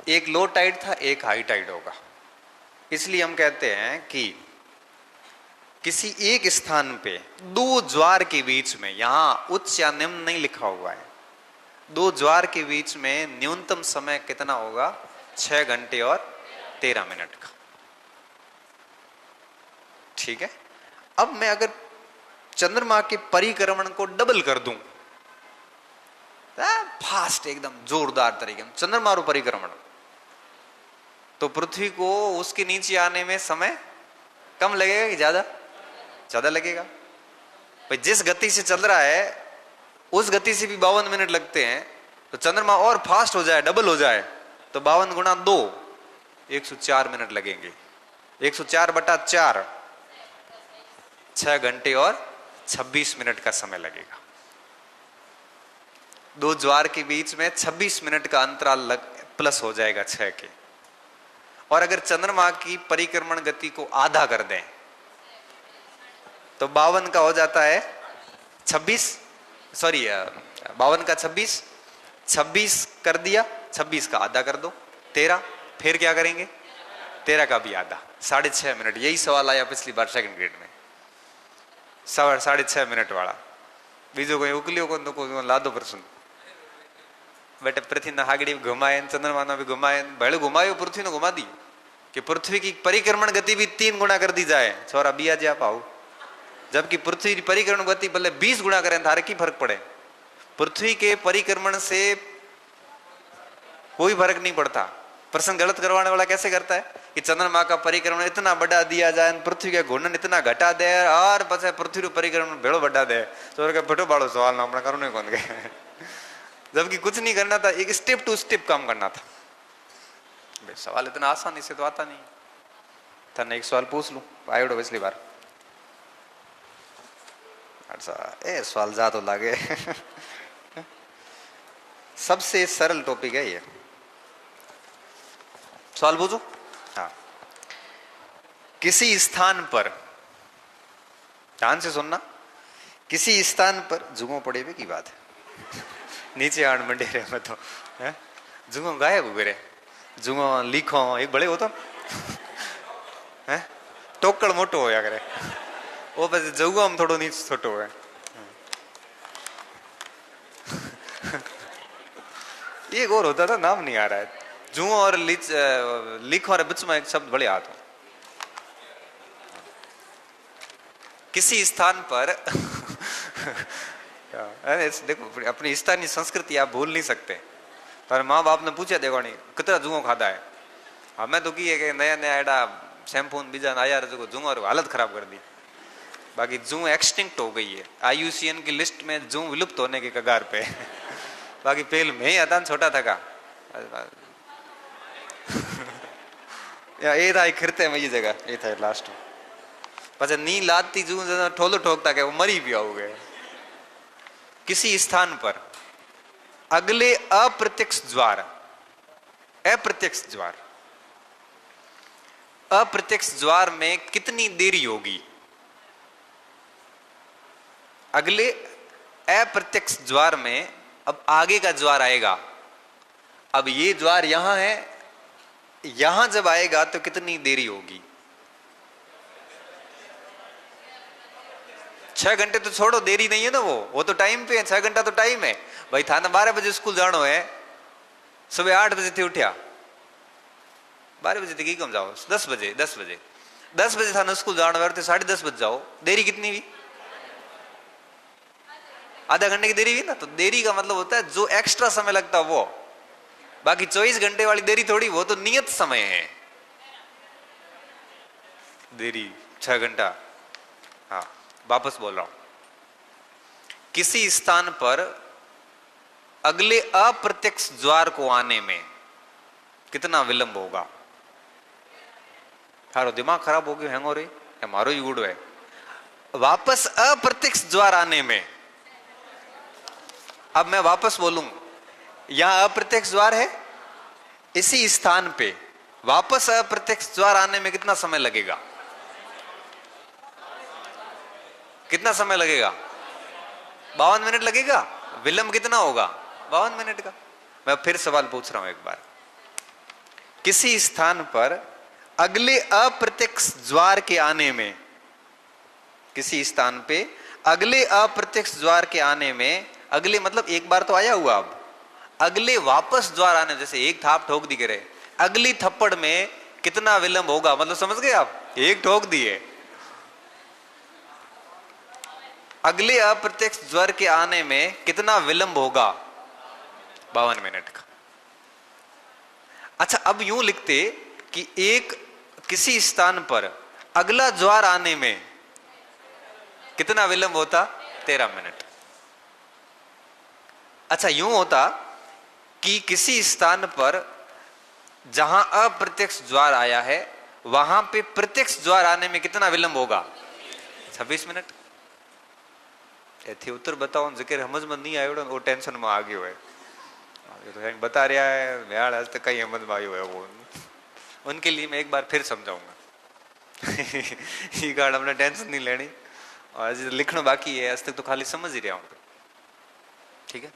एक लो टाइड था, एक हाई टाइड होगा। इसलिए हम कहते हैं कि किसी एक स्थान पे 2 ज्वार के बीच में, यहां उच्च या निम्न नहीं लिखा हुआ है, 2 ज्वार के बीच में न्यूनतम समय कितना होगा, 6 घंटे और 13 मिनट का। ठीक है। अब मैं अगर चंद्रमा के परिक्रमण को डबल कर दूं, फास्ट एकदम जोरदार तरीके में चंद्रमा परिक्रमण, तो पृथ्वी को उसके नीचे आने में समय कम लगेगा कि ज्यादा? ज्यादा लगेगा। भाई जिस गति से चल रहा है उस गति से भी 52 मिनट लगते हैं, तो चंद्रमा और फास्ट हो जाए, डबल हो जाए, तो 52 गुणा 2 104 मिनट लगेंगे। 104/4 6 घंटे और 26 मिनट का समय लगेगा। दो ज्वार के बीच में 26 मिनट का अंतराल प्लस हो जाएगा 6 के। और अगर चंद्रमा की परिक्रमण गति को आधा कर दें तो 52 का हो जाता है 26, सॉरी 52 का 26 कर दिया, 26 का आधा कर दो 13, फिर क्या करेंगे 13 का भी आधा, 6.5 मिनट। यही सवाल आया पिछली बार सेकंड ग्रेड में, 6.5 मिनट वाला। बीजो कोई उकलियो को लादो प्रश्न बेटे पृथ्वी ने हागड़ी घुमाए, चंद्रमा ने भी घुमाए, भले घुमायो पृथ्वी ने घुमा दी कि पृथ्वी की परिक्रमण गति भी 3 गुना कर दी जाए, छोरा बिया जा पाओ। जबकि पृथ्वी की परिक्रमण गति भले 20 गुना करें, थारे की फर्क पड़े? पृथ्वी के परिक्रमण से कोई फर्क नहीं पड़ता। प्रश्न गलत करवाने वाला कैसे करता है कि चंद्रमा का परिक्रमण इतना बढ़ा दिया जाए, पृथ्वी का घूर्णन इतना घटा दे और पछे पृथ्वी परिक्रमण भेड़ो बढ़ा दे, तो फटो बाड़ो सवाल ना करो कौन गए। जबकि कुछ नहीं करना था, एक स्टेप टू स्टेप काम करना था। सवाल इतना आसानी से तो आता नहीं। तने एक सवाल पूछ लू, आयोडो पिछली बार। अच्छा ए सवाल जा तो लागे। सबसे सरल टॉपिक है ये, सवाल पूछो। हाँ, किसी स्थान पर, ध्यान से सुनना, किसी स्थान पर जुगो पड़े हुए की बात है। नीचे आड़ मंडे रहे मैं तो जुगो गायब हो गए, जुगो लिखो एक बड़े हो तो है टोकड़ मोटो होया करे, वो बस जुगो हम थोड़ो नीचे छोटो है। एक और होता था, नाम नहीं आ रहा है, जुओ और लिख और बीच में एक शब्द बड़े हाथ हो। किसी स्थान पर देखो अपनी स्थानीय संस्कृति आप भूल नहीं सकते। पर माँ बाप ने पूछा देखो नहीं कितना जुओ खाता है, हमें तो की है कि नया नया एडा शैम्पू बीजा आया जो जुओ और हालत खराब कर दी। बाकी जू एक्सटिंक्ट हो गई है, IUCN की लिस्ट में जू विलुप्त होने के कगार पे। बाकी पेल में ही आता छोटा था का ये था खिरते में ये जगह ये था लास्ट में, पचा नी लाती जू ठोलो ठोकता के वो मरी भी आओगे। किसी स्थान पर अगले अप्रत्यक्ष ज्वार, अप्रत्यक्ष ज्वार, अप्रत्यक्ष ज्वार में कितनी देरी होगी? अगले अप्रत्यक्ष ज्वार में अब आगे का ज्वार आएगा। अब ये ज्वार यहां है, यहां जब आएगा तो कितनी देरी होगी? 6 घंटे तो छोड़ो, देरी नहीं है ना, वो तो टाइम पे है। 6 घंटा तो टाइम है भाई। थाने 12 बजे स्कूल जानो है, सुबह 8 बजे थे उठा, 12 बजे तक कम जाओ, 10 बजे थाने स्कूल जानो है तो 10:30 बजे जाओ, देरी कितनी हुई? आधा घंटे की देरी हुई ना। तो देरी का मतलब होता है जो एक्स्ट्रा समय लगता है वो। बाकी 24 घंटे वाली देरी थोड़ी, वो तो नियत समय है देरी 6 घंटा। हाँ वापस बोल रहा हूं, किसी स्थान पर अगले अप्रत्यक्ष ज्वार को आने में कितना विलंब होगा? थारो दिमाग खराब हो गया, हैंग हो रही है, मारो ही गुड़ है। वापस अप्रत्यक्ष ज्वार आने में, अब मैं वापस बोलूं, यहां अप्रत्यक्ष ज्वार है, इसी स्थान पे वापस अप्रत्यक्ष ज्वार आने में कितना समय लगेगा? कितना समय लगेगा? 52 मिनट लगेगा। विलंब कितना होगा? 52 मिनट का। मैं फिर सवाल पूछ रहा हूं एक बार, किसी स्थान पर अगले अप्रत्यक्ष ज्वार के आने में, किसी स्थान पे अगले अप्रत्यक्ष ज्वार के आने में, अगले मतलब एक बार तो आया हुआ, अब अगले वापस ज्वार आने, जैसे एक थाप ठोक दी करे, अगली थप्पड़ में कितना विलंब होगा? मतलब समझ गए आप, एक ठोक दिए, अगले अप्रत्यक्ष ज्वार के आने में कितना विलंब होगा? 52 मिनट का। अच्छा अब यूं लिखते कि एक किसी स्थान पर अगला ज्वार आने में कितना विलंब होता? 13 मिनट। अच्छा, यूं होता कि किसी स्थान पर जहां अप्रत्यक्ष ज्वार आया है वहां पे प्रत्यक्ष ज्वार आने में कितना विलंब होगा? 26 मिनट। एथी उत्तर बताओ जिक्र समझ में नहीं आयो वो टेंशन में आ गयो है। तो बता रहा है व्याड़ आज तक कहीं समझ में आयो है वो, उनके लिए मैं एक बार फिर समझाऊंगा। ये गाड़ हमने टेंशन नहीं लेनी, और लिखना बाकी है, आज तक तो खाली समझ ही रहा हूं। ठीक है,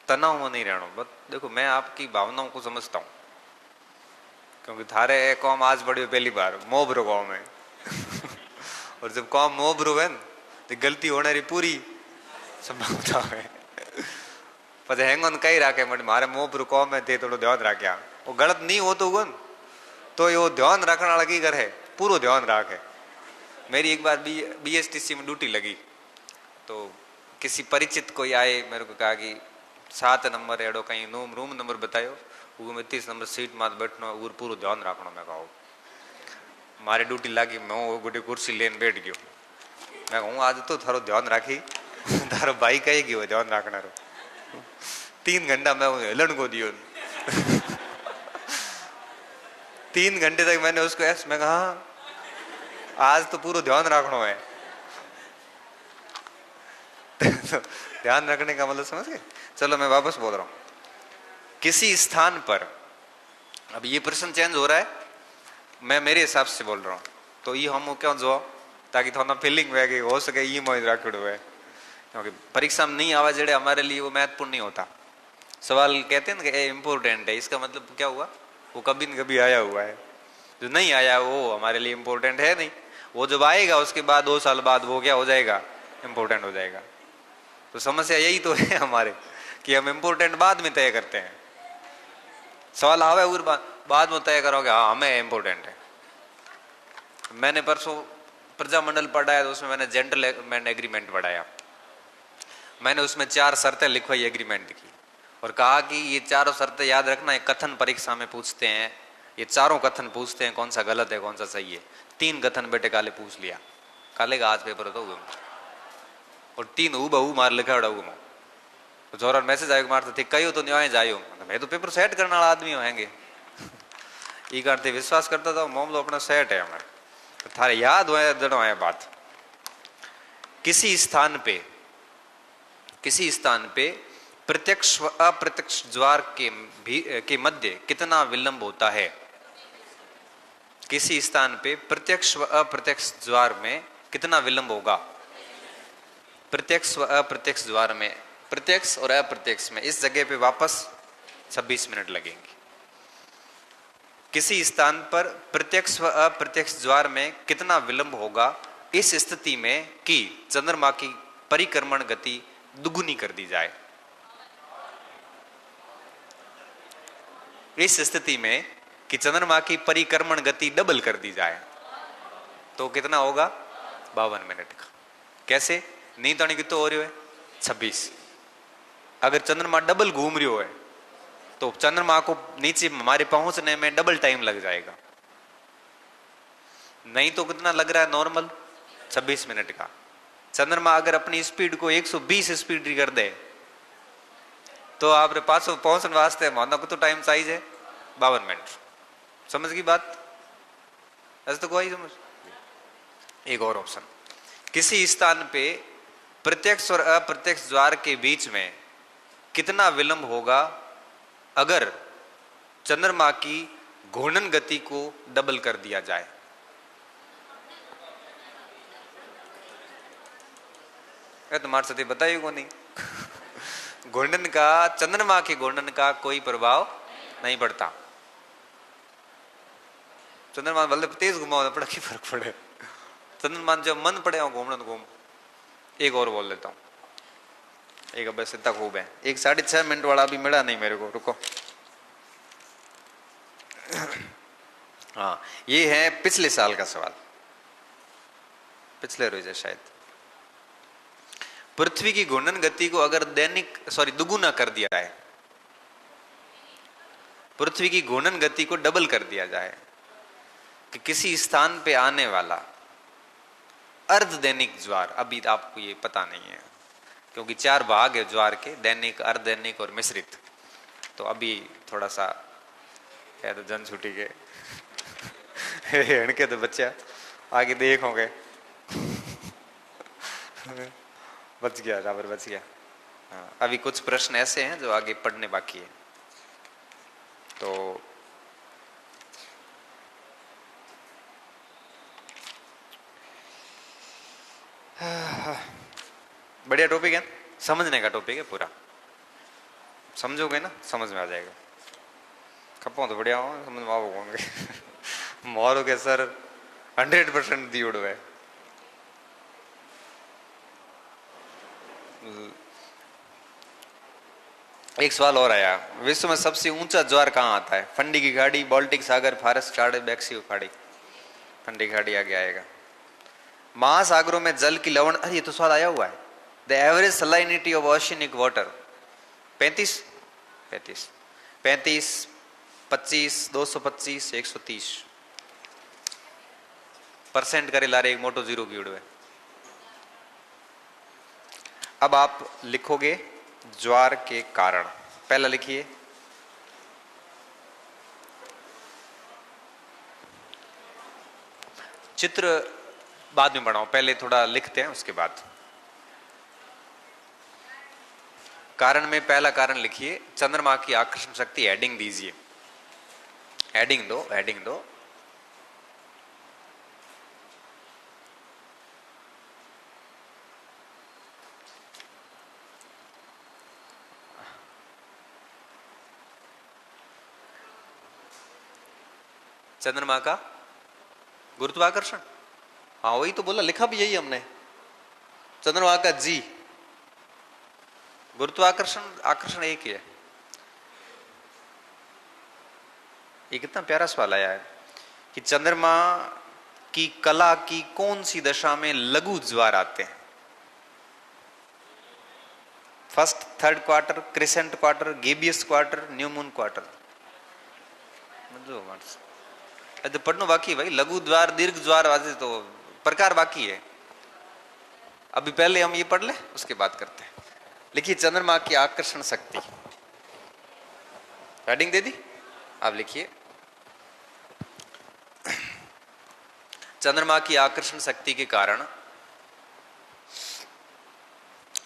तनाव में नहीं रहना। बस देखो, मैं आपकी भावनाओं को समझता हूं, क्योंकि थारे कौम आज बढ़ियो पहली बार मोबरो कौम है। और जब कौम मोबरो है तो गलती होने की पूरी संभावना है। पर हेंगन कही राखे मारे मोबरू कौम है ते थोड़ा ध्यान राख्या, वो गलत नहीं हो तो यो ध्यान रखने वाला की करे, पूरा ध्यान राखे। मेरी एक बार BSTC में ड्यूटी लगी, तो किसी परिचित कोई आए, मेरे को कहा कि 7 नंबर एडो कहीं रूम नंबर बतायो, वो में 30 नंबर सीट में बैठना, वो पूरा ध्यान रखना। मैं कहा मारी ड्यूटी लगी, मैं वो गोटी कुर्सी लेन बैठ गयो। मैं कहूँ आज तो थारो ध्यान राखी, थारो भाई कहेगी वो ध्यान रखना रो। 3 घंटा मैं हिलन को दियो। 3 घंटे तक मैंने उसको ऐसे, मैं कहा आज तो पूरा ध्यान रखना है। तो ध्यान रखने का मतलब समझ गए? चलो मैं वापस बोल रहा हूं। किसी स्थान पर, अब ये प्रश्न चेंज हो रहा है, मैं मेरे हिसाब से बोल रहा हूं, तो ये हम क्यों जो ताकि थोड़ा फीलिंग वह हो सके ये मौज रखड़ो है, क्योंकि परीक्षा में नहीं आवा जेड़े हमारे लिए वो महत्वपूर्ण नहीं होता। सवाल कहते हैं ना कि इम्पोर्टेंट है, इसका मतलब क्या हुआ? वो कभी न कभी आया हुआ है। जो नहीं आया वो हमारे लिए इम्पोर्टेंट है नहीं, वो जब आएगा उसके बाद 2 साल बाद वो क्या हो जाएगा? इम्पोर्टेंट हो जाएगा। तो समस्या यही तो है हमारे, कि हम इम्पोर्टेंट बाद में तय करते हैं। सवाल आवे और बाद में तय करोगे हाँ हमें इम्पोर्टेंट है। मैंने परसों प्रजामंडल पढ़ाया, तो उसमें मैंने जेंटलमैन एग्रीमेंट पढ़ाया। मैंने उसमें 4 शर्तें लिखवाई एग्रीमेंट की, और कहा कि ये 4 शर्तें याद रखना, ये कथन परीक्षा में पूछते हैं, ये चारों कथन पूछते हैं, कौन सा गलत है कौन सा सही है। 3 कथन बेटे काले पूछ लिया, काले का आज पेपर होता हुआ, और 3 हूबहू मार लिखा हुआ। तो जोर मैसेज आयो मारते थे कहो तो न्याय जायो, मैं तो पेपर सेट करने वाला आदमी होंगे। ये करते विश्वास करता था मामलो अपना सेट है हमारे। तो थारे याद हुआ जड़ो है बात, किसी स्थान पे प्रत्यक्ष व अप्रत्यक्ष ज्वार के मध्य कितना विलंब होता है? किसी स्थान पे प्रत्यक्ष व अप्रत्यक्ष ज्वार में कितना विलंब होगा? प्रत्यक्ष व अप्रत्यक्ष ज्वार में, प्रत्यक्ष और अप्रत्यक्ष में, इस जगह पे वापस 26 मिनट लगेंगे। किसी स्थान पर प्रत्यक्ष व अप्रत्यक्ष ज्वार में कितना विलंब होगा इस स्थिति में कि चंद्रमा की परिक्रमण गति दुगुनी कर दी जाए? इस स्थिति में कि चंद्रमा की परिक्रमण गति डबल कर दी जाए तो कितना होगा? 52 मिनट का। कैसे? नहीं तो नहीं कितना हो रही है? 26। अगर चंद्रमा डबल घूम रही है तो चंद्रमा को नीचे हमारे पहुंचने में डबल टाइम लग जाएगा। नहीं तो कितना लग रहा है नॉर्मल? 26 मिनट का। चंद्रमा अगर अपनी स्पीड को 120 स्पीड कर दे तो आपने 500 पहुंचने वास्ते मानो को तो टाइम चाहिए 52 मिनट। समझ की बात? ऐसे तो कोई समझ। एक और ऑप्शन, किसी स्थान पे प्रत्यक्ष और अप्रत्यक्ष ज्वार के बीच में कितना विलंब होगा अगर चंद्रमा की घूर्णन गति को डबल कर दिया जाए? तुम्हारे साथ बताइए को नहीं। घूर्णन का, चंद्रमा के घूर्णन का कोई प्रभाव नहीं पड़ता। चंद्रमा बल्ले तेज घुमाओ पड़ा की फर्क पड़े? चंद्रमा जब मन पड़े घूमना तो घूम। एक और बोल देता हूं, एक अब इतना खूब है, एक 6.5 मिनट वाला अभी मिला नहीं मेरे को, रुको। हाँ, ये है पिछले साल का सवाल, पिछले रोज है शायद। पृथ्वी की घूर्णन गति को अगर दुगुना कर दिया जाए, पृथ्वी की घूर्णन गति को डबल कर दिया जाए कि किसी स्थान पे आने वाला अर्ध दैनिक ज्वार, अभी आपको ये पता नहीं है क्योंकि 4 भाग है ज्वार के, दैनिक, अर्धदैनिक और मिश्रित। तो अभी थोड़ा सा है तो जन छुट्टी के इनके तो बच्चा आगे देखोगे बच गया, बराबर बच गया। हाँ, अभी कुछ प्रश्न ऐसे हैं जो आगे पढ़ने बाकी है। तो बढ़िया टॉपिक है, समझने का टॉपिक है पूरा, समझोगे ना समझ में आ जाएगा। खपो तो बढ़िया हो, समझ में आओ होंगे मोरो के सर 100% दी उड़वे। एक सवाल और आया, विश्व में सबसे ऊंचा ज्वार कहाँ आता है? फंडी की खाड़ी, बाल्टिक सागर, फारस खाड़ी, बैक्सियो खाड़ी। फंडी खाड़ी आगे आएगा। महासागरों में जल की लवण, अरे ये तो सवाल आया हुआ है। The average salinity of oceanic water 35 35 35 25 225 130% करे ला रहे एक मोटो जीरो की उड़वे। अब आप लिखोगे ज्वार के कारण। पहला लिखिए चित्र बाद में बनाओ, पहले थोड़ा लिखते हैं उसके बाद। कारण में पहला कारण लिखिए चंद्रमा की आकर्षण शक्ति। हेडिंग दीजिए, हेडिंग दो, हेडिंग दो। चंद्रमा का गुरुत्वाकर्षण, हाँ वही तो बोला, लिखा भी यही हमने। चंद्रमा का जी, गुरुत्वाकर्षण आकर्षण एक ही है। ये कितना प्यारा सवाल आया है कि चंद्रमा की कला की कौन सी दशा में लघु ज्वार आते हैं? First, third quarter, crescent quarter, gibbous quarter, new moon quarter. तो पढ़ना बाकी है भाई, लघु द्वार, दीर्घ ज्वार वाजे तो प्रकार बाकी है। अभी पहले हम ये पढ़ ले उसके बाद करते हैं। लिखिए चंद्रमा की आकर्षण शक्ति, हेडिंग दे दी। आप लिखिए चंद्रमा की आकर्षण शक्ति के कारण,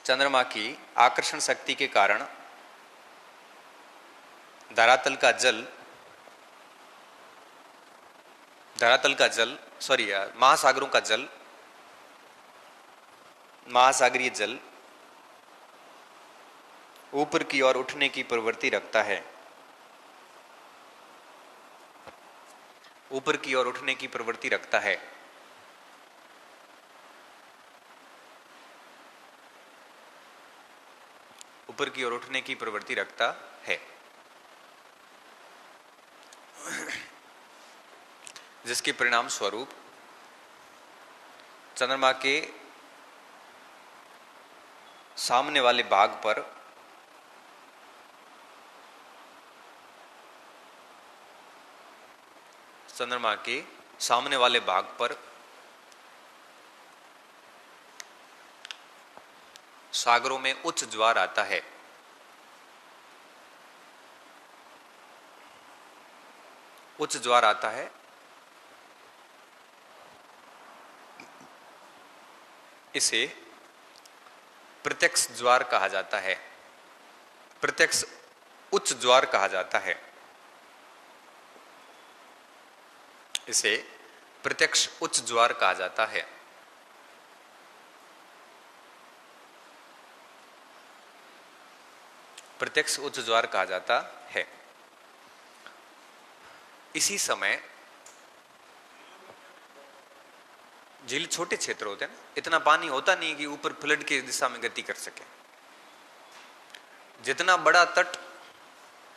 चंद्रमा की आकर्षण शक्ति के कारण धरातल का जल, महासागरों का जल, महासागरीय जल ऊपर की ओर उठने की प्रवृत्ति रखता है। ऊपर की ओर उठने की प्रवृत्ति रखता है। ऊपर की ओर उठने की प्रवृत्ति रखता है, जिसके परिणाम स्वरूप चंद्रमा के सामने वाले भाग पर सागरों में उच्च ज्वार आता है। उच्च ज्वार आता है, इसे प्रत्यक्ष ज्वार कहा जाता है। प्रत्यक्ष उच्च ज्वार कहा जाता है। इसे प्रत्यक्ष उच्च ज्वार कहा जाता है। प्रत्यक्ष उच्च ज्वार कहा जाता है। इसी समय झील छोटे क्षेत्र होते हैं ना, इतना पानी होता नहीं कि ऊपर फ्लड की दिशा में गति कर सके। जितना बड़ा तट,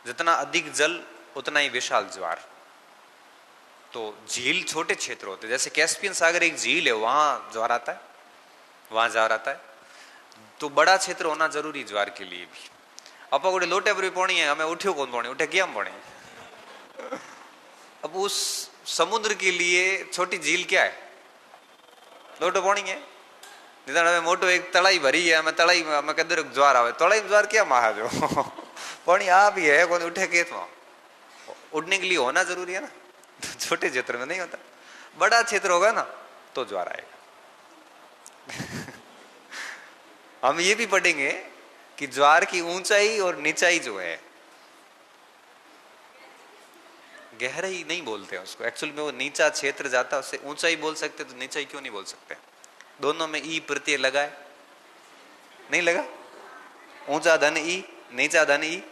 जितना अधिक जल, उतना ही विशाल ज्वार। तो झील छोटे क्षेत्र होते हैं, जैसे कैस्पियन सागर एक झील है, वहां ज्वार आता है, वहां ज्वार आता है। तो बड़ा क्षेत्र होना जरूरी ज्वार के लिए भी। आप लोटे पर पौनी है, हमें उठ्यो कौन पौनी, उठे क्या पौनी। अब उस समुद्र के लिए छोटी झील क्या है? लोटो पानी है। निदान मोटो एक तड़ाई भरी है, मैं तड़ाई में कदर ज्वार आवे, तड़ाई में ज्वार क्या महा जो पानी आ भी है कौन उठे खेत में, उठने के लिए होना जरूरी है ना। तो छोटे क्षेत्र में नहीं होता, बड़ा क्षेत्र होगा ना तो ज्वार आएगा। हम ये भी पढ़ेंगे कि ज्वार की ऊंचाई और नीचाई जो है, गहराई नहीं बोलते उसको, एक्चुअल में वो नीचा क्षेत्र जाता है, उससे ऊंचाई बोल सकते तो नीचाई क्यों नहीं बोल सकते? दोनों में ई प्रत्यय लगा है, नहीं लगा? ऊंचा धन ई, नीचा धन ई।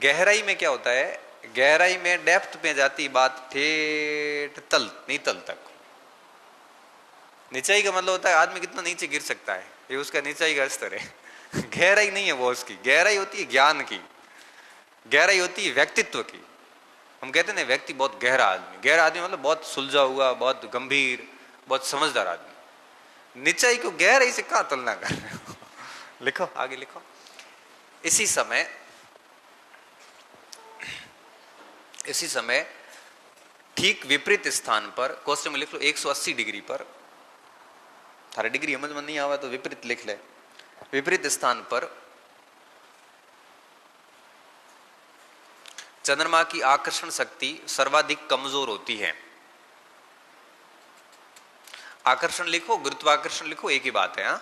गहराई में क्या होता है? गहराई में डेप्थ पे जाती बात ठेठ तल नीतल तक। नीचाई का मतलब होता है आदमी कितना नीचे गिर सकता है, ये उसका नीचाई का स्तर है। गहराई नहीं है वो उसकी, गहराई होती है ज्ञान की, गहराई होती है व्यक्तित्व की। हम कहते हैं ना व्यक्ति बहुत गहरा आदमी, गहरा आदमी मतलब बहुत सुलझा हुआ, बहुत गंभीर, बहुत समझदार आदमी। नीचाई को गहराई से कहां तुलना कर रहे हो? लिखो आगे लिखो। इसी समय ठीक विपरीत स्थान पर, क्वेश्चन में लिख लो 180 डिग्री पर, थारे डिग्री समझ में नहीं आवा तो विपरीत लिख ले। विपरीत स्थान पर चंद्रमा की आकर्षण शक्ति सर्वाधिक कमजोर होती है। आकर्षण लिखो, गुरुत्वाकर्षण लिखो, एक ही बात है।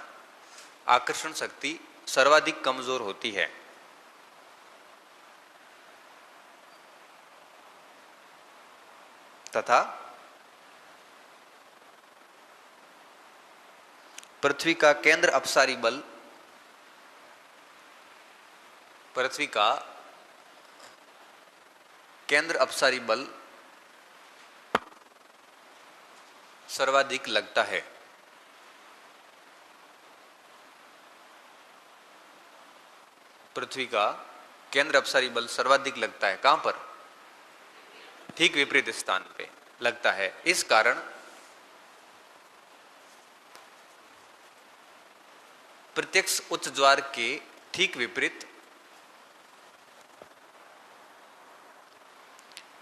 आकर्षण शक्ति सर्वाधिक कमजोर होती है तथा पृथ्वी का केंद्र अपसारी बल, पृथ्वी का केंद्र अपसारी बल सर्वाधिक लगता है। पृथ्वी का केंद्र अपसारी बल सर्वाधिक लगता है कहां पर? ठीक विपरीत स्थान पे लगता है। इस कारण प्रत्यक्ष उच्च ज्वार के ठीक विपरीत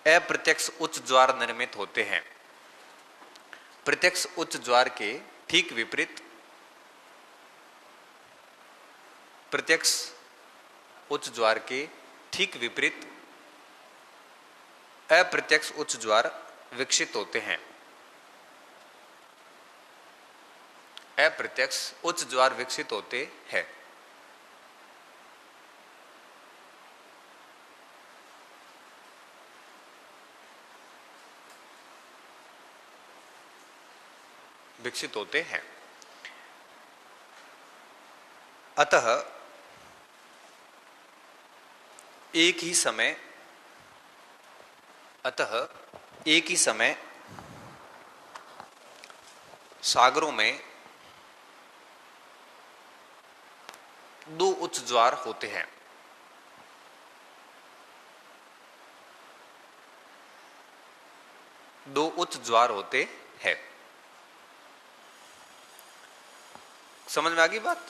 अप्रत्यक्ष उच्च ज्वार निर्मित होते हैं। प्रत्यक्ष उच्च ज्वार के ठीक विपरीत प्रत्यक्ष उच्च ज्वार के ठीक विपरीत अप्रत्यक्ष उच्च ज्वार विकसित होते हैं। अप्रत्यक्ष उच्च ज्वार विकसित होते हैं। विकसित होते हैं। अतः एक ही समय सागरों में दो उच्च ज्वार होते हैं। दो उच्च ज्वार होते हैं। समझ में आ गई बात?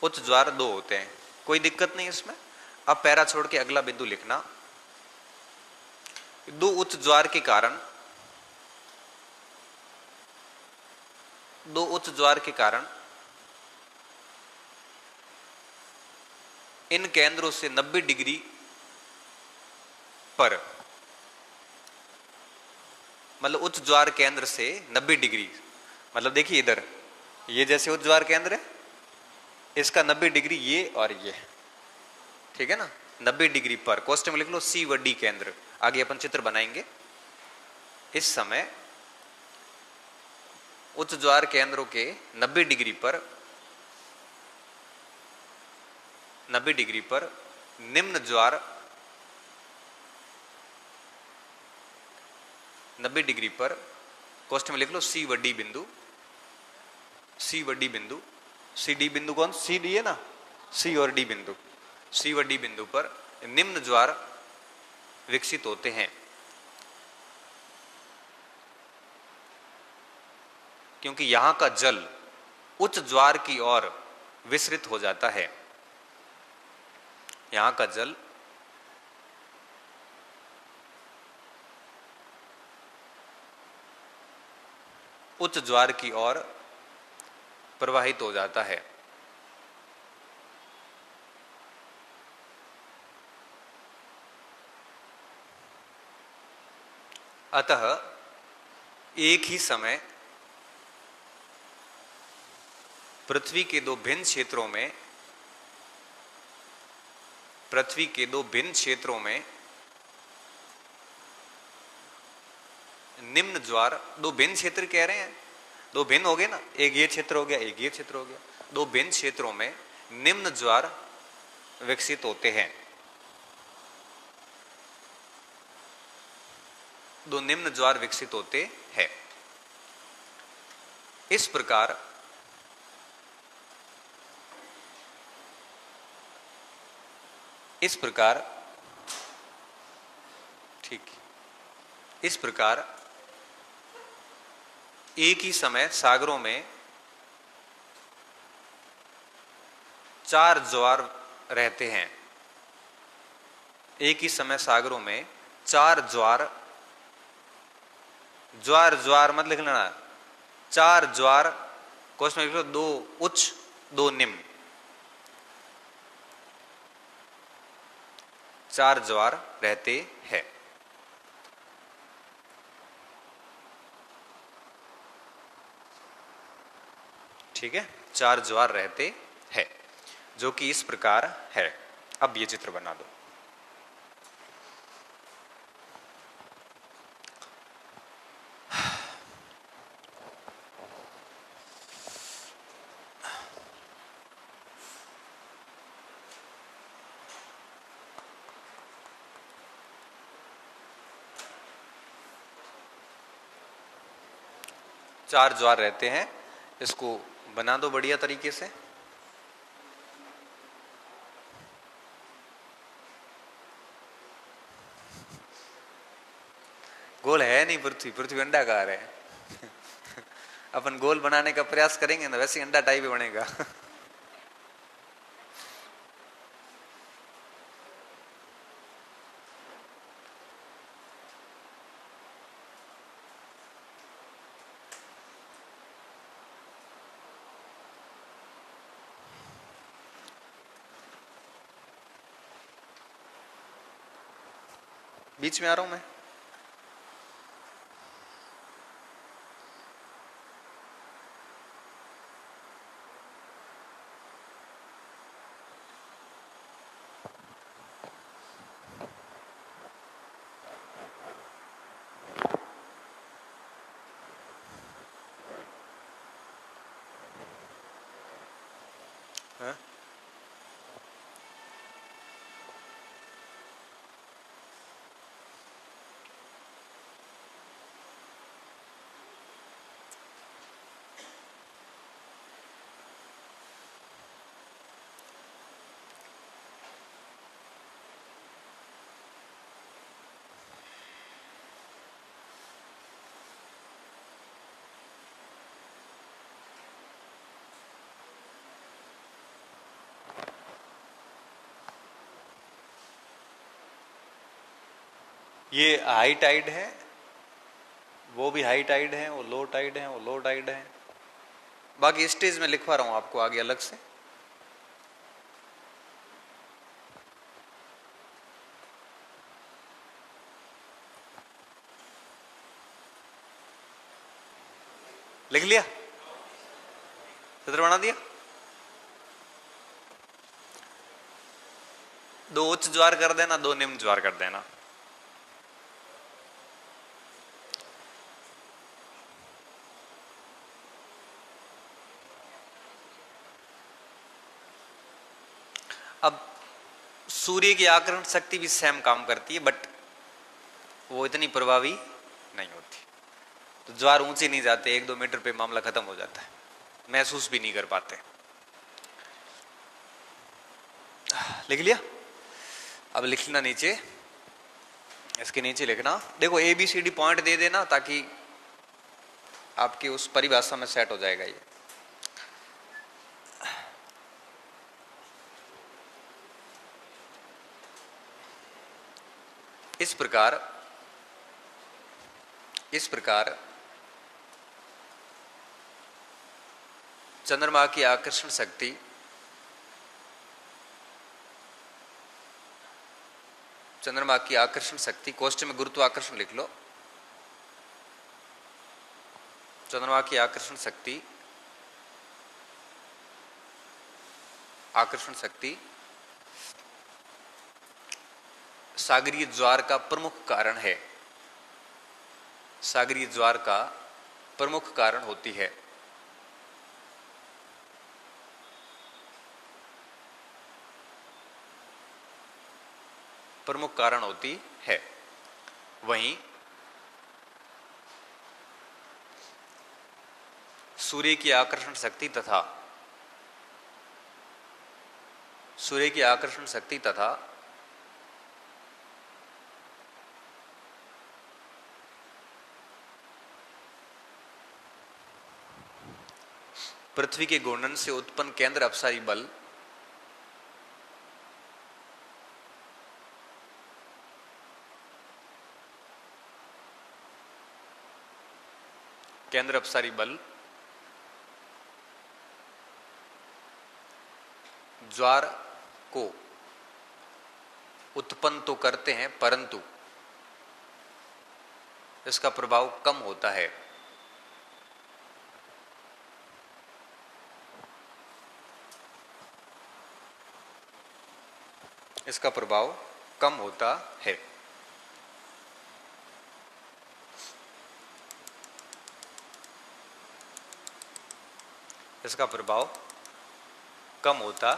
उच्च ज्वार दो होते हैं, कोई दिक्कत नहीं इसमें। अब पैरा छोड़ के अगला बिंदु लिखना। दो उच्च ज्वार के कारण, दो उच्च ज्वार के कारण इन केंद्रों से 90 डिग्री पर, मतलब उच्च ज्वार केंद्र से 90 डिग्री, मतलब देखिए इधर ये जैसे उच्च ज्वार केंद्र है, इसका 90 डिग्री ये और ये, ठीक है ना? 90 डिग्री पर क्वेश्चन में लिख लो सी व डी केंद्र, आगे अपन चित्र बनाएंगे। इस समय उच्च ज्वार केंद्रों के 90 डिग्री पर, 90 डिग्री पर निम्न ज्वार, 90 डिग्री पर क्वेश्चन में लिख लो सी व डी बिंदु, सी व डी बिंदु, सी डी बिंदु कौन? सी डी है ना, सी और डी बिंदु, सी व डी बिंदु पर निम्न ज्वार विकसित होते हैं। क्योंकि यहां का जल उच्च ज्वार की ओर विसरित हो जाता है। यहां का जल उच्च ज्वार की ओर प्रवाहित हो जाता है। अतः एक ही समय पृथ्वी के दो भिन्न क्षेत्रों में निम्न ज्वार, दो भिन्न क्षेत्र कह रहे हैं, दो भिन्न हो गए ना, एक ये क्षेत्र हो गया, एक ये क्षेत्र हो गया, दो भिन्न क्षेत्रों में निम्न ज्वार विकसित होते हैं। दो निम्न ज्वार विकसित होते हैं। इस प्रकार ठीक, इस प्रकार एक ही समय सागरों में चार ज्वार रहते हैं। एक ही समय सागरों में चार ज्वार, ज्वार मत लिख लेना, चार ज्वार, क्वेश्चन लिख लो, दो उच्च दो निम्न, चार ज्वार रहते हैं। ठीक है, चार ज्वार रहते हैं, जो कि इस प्रकार है। अब ये चित्र बना दो। चार ज्वार रहते हैं, इसको बना दो बढ़िया तरीके से। गोल है नहीं पृथ्वी, पृथ्वी अंडाकार है। अपन गोल बनाने का प्रयास करेंगे ना, वैसे अंडा टाइप ही बनेगा। बीच में आ रहा हूं मैं। हाँ? ये हाई टाइड है, वो भी हाई टाइड है, वो लो टाइड है, वो लो टाइड है। बाकी स्टेज में लिखवा रहा हूं आपको आगे अलग से। लिख लिया, चित्र बना दिया। दो उच्च ज्वार कर देना, दो निम्न ज्वार कर देना। अब सूर्य की आकर्षण शक्ति भी सेम काम करती है, बट वो इतनी प्रभावी नहीं होती। तो ज्वार ऊंचे नहीं जाते, 1-2 मीटर पे मामला खत्म हो जाता है, महसूस भी नहीं कर पाते। लिख लिया। अब लिखना नीचे, इसके नीचे लिखना, देखो ABCD पॉइंट दे देना ताकि आपकी उस परिभाषा में सेट हो जाएगा ये। इस प्रकार चंद्रमा की आकर्षण शक्ति कोष्ठ में गुरुत्वाकर्षण लिख लो। चंद्रमा की आकर्षण शक्ति सागरीय ज्वार का प्रमुख कारण है, सागरीय ज्वार का प्रमुख कारण होती है। प्रमुख कारण होती है। वहीं सूर्य की आकर्षण शक्ति तथा पृथ्वी के घूर्णन से उत्पन्न केंद्र अपसारी बल ज्वार को उत्पन्न तो करते हैं परंतु इसका प्रभाव कम होता है। इसका प्रभाव कम होता है। इसका प्रभाव कम होता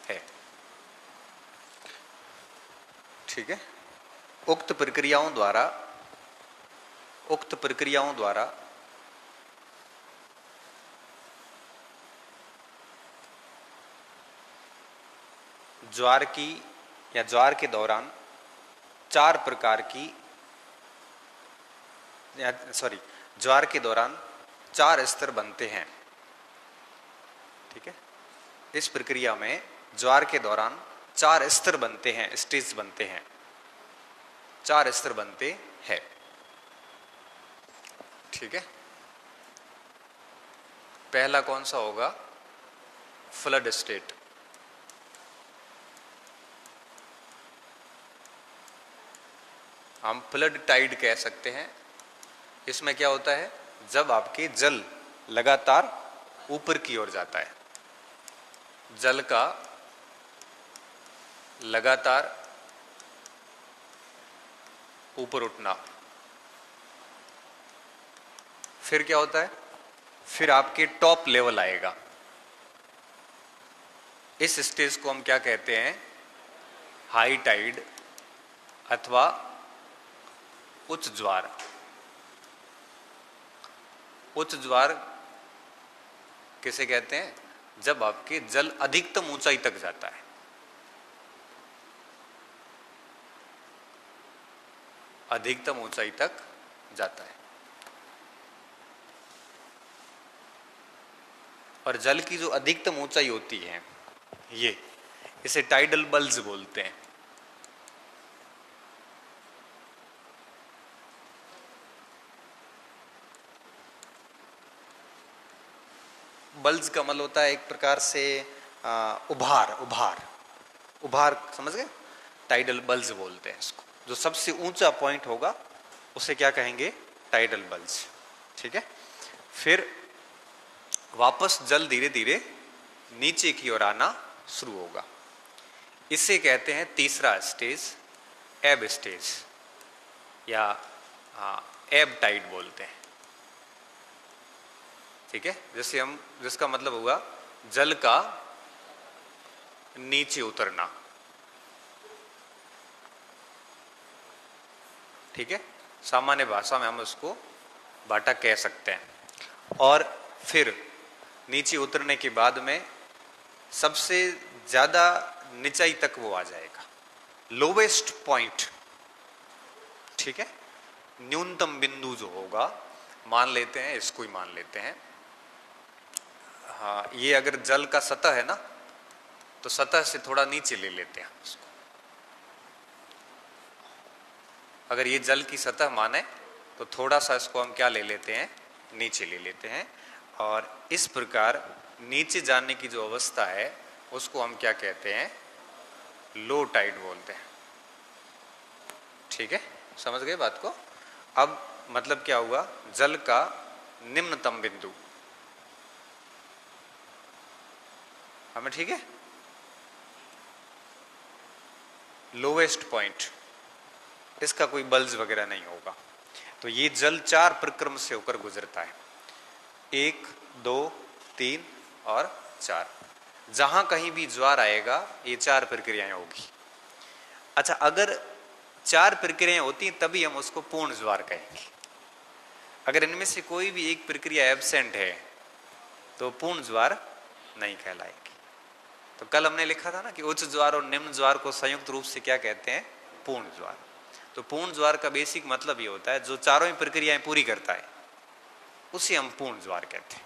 है। ठीक है। उक्त प्रक्रियाओं द्वारा ज्वार के दौरान ज्वार के दौरान 4 स्तर बनते हैं। ठीक है। इस प्रक्रिया में ज्वार के दौरान 4 स्तर बनते हैं, स्टेज बनते हैं, 4 स्तर बनते हैं। ठीक है। पहला कौन सा होगा? Flood state. हम फ्लड टाइड कह सकते हैं। इसमें क्या होता है? जब आपके जल लगातार ऊपर की ओर जाता है, जल का लगातार ऊपर उठना, फिर क्या होता है? फिर आपके टॉप लेवल आएगा। इस स्टेज को हम क्या कहते हैं? हाई टाइड अथवा उच्च ज्वार। उच्च ज्वार किसे कहते हैं? जब आपके जल अधिकतम ऊंचाई तक जाता है। अधिकतम ऊंचाई तक जाता है। और जल की जो अधिकतम ऊंचाई होती है, इसे टाइडल बल्ज बोलते हैं। बल्ज का मतलब होता है एक प्रकार से उभार समझ गए? टाइडल बल्ज बोलते हैं इसको। जो सबसे ऊंचा पॉइंट होगा उसे क्या कहेंगे? Tidal bulge. ठीक है। फिर वापस जल धीरे धीरे नीचे की ओर आना शुरू होगा। इसे कहते हैं तीसरा स्टेज, एब स्टेज, या एब टाइड बोलते हैं। ठीक है। जिसका मतलब हुआ जल का नीचे उतरना। ठीक है। सामान्य भाषा में हम उसको भाटा कह सकते हैं। और फिर नीचे उतरने के बाद में सबसे ज्यादा निचाई तक वो आ जाएगा, लोवेस्ट पॉइंट। ठीक है। न्यूनतम बिंदु जो होगा, मान लेते हैं, इसको ही मान लेते हैं। हाँ, ये अगर जल का सतह है ना, तो सतह से थोड़ा नीचे ले लेते हैं इसको। अगर ये जल की सतह माने तो थोड़ा सा इसको हम क्या ले लेते हैं? नीचे ले लेते हैं। और इस प्रकार नीचे जाने की जो अवस्था है उसको हम क्या कहते हैं, लो टाइड बोलते हैं। ठीक है, समझ गए बात को। अब मतलब क्या हुआ, जल का निम्नतम बिंदु हमें, ठीक है, लोवेस्ट पॉइंट, इसका कोई बल्ज वगैरह नहीं होगा। तो ये जल 4 प्रक्रम से होकर गुजरता है, 1, 2, 3 और 4। जहां कहीं भी ज्वार आएगा ये 4 प्रक्रियाएं होगी। अच्छा, अगर 4 प्रक्रियाएं होती तभी हम उसको पूर्ण ज्वार कहेंगे। अगर इनमें से कोई भी एक प्रक्रिया एब्सेंट है तो पूर्ण ज्वार नहीं कहलाएगी। तो कल हमने लिखा था ना कि उच्च ज्वार और निम्न ज्वार को संयुक्त रूप से क्या कहते हैं, पूर्ण ज्वार। तो पूर्ण ज्वार का बेसिक मतलब ये होता है जो चारों ही प्रक्रियाएं पूरी करता है उसे हम पूर्ण ज्वार कहते हैं।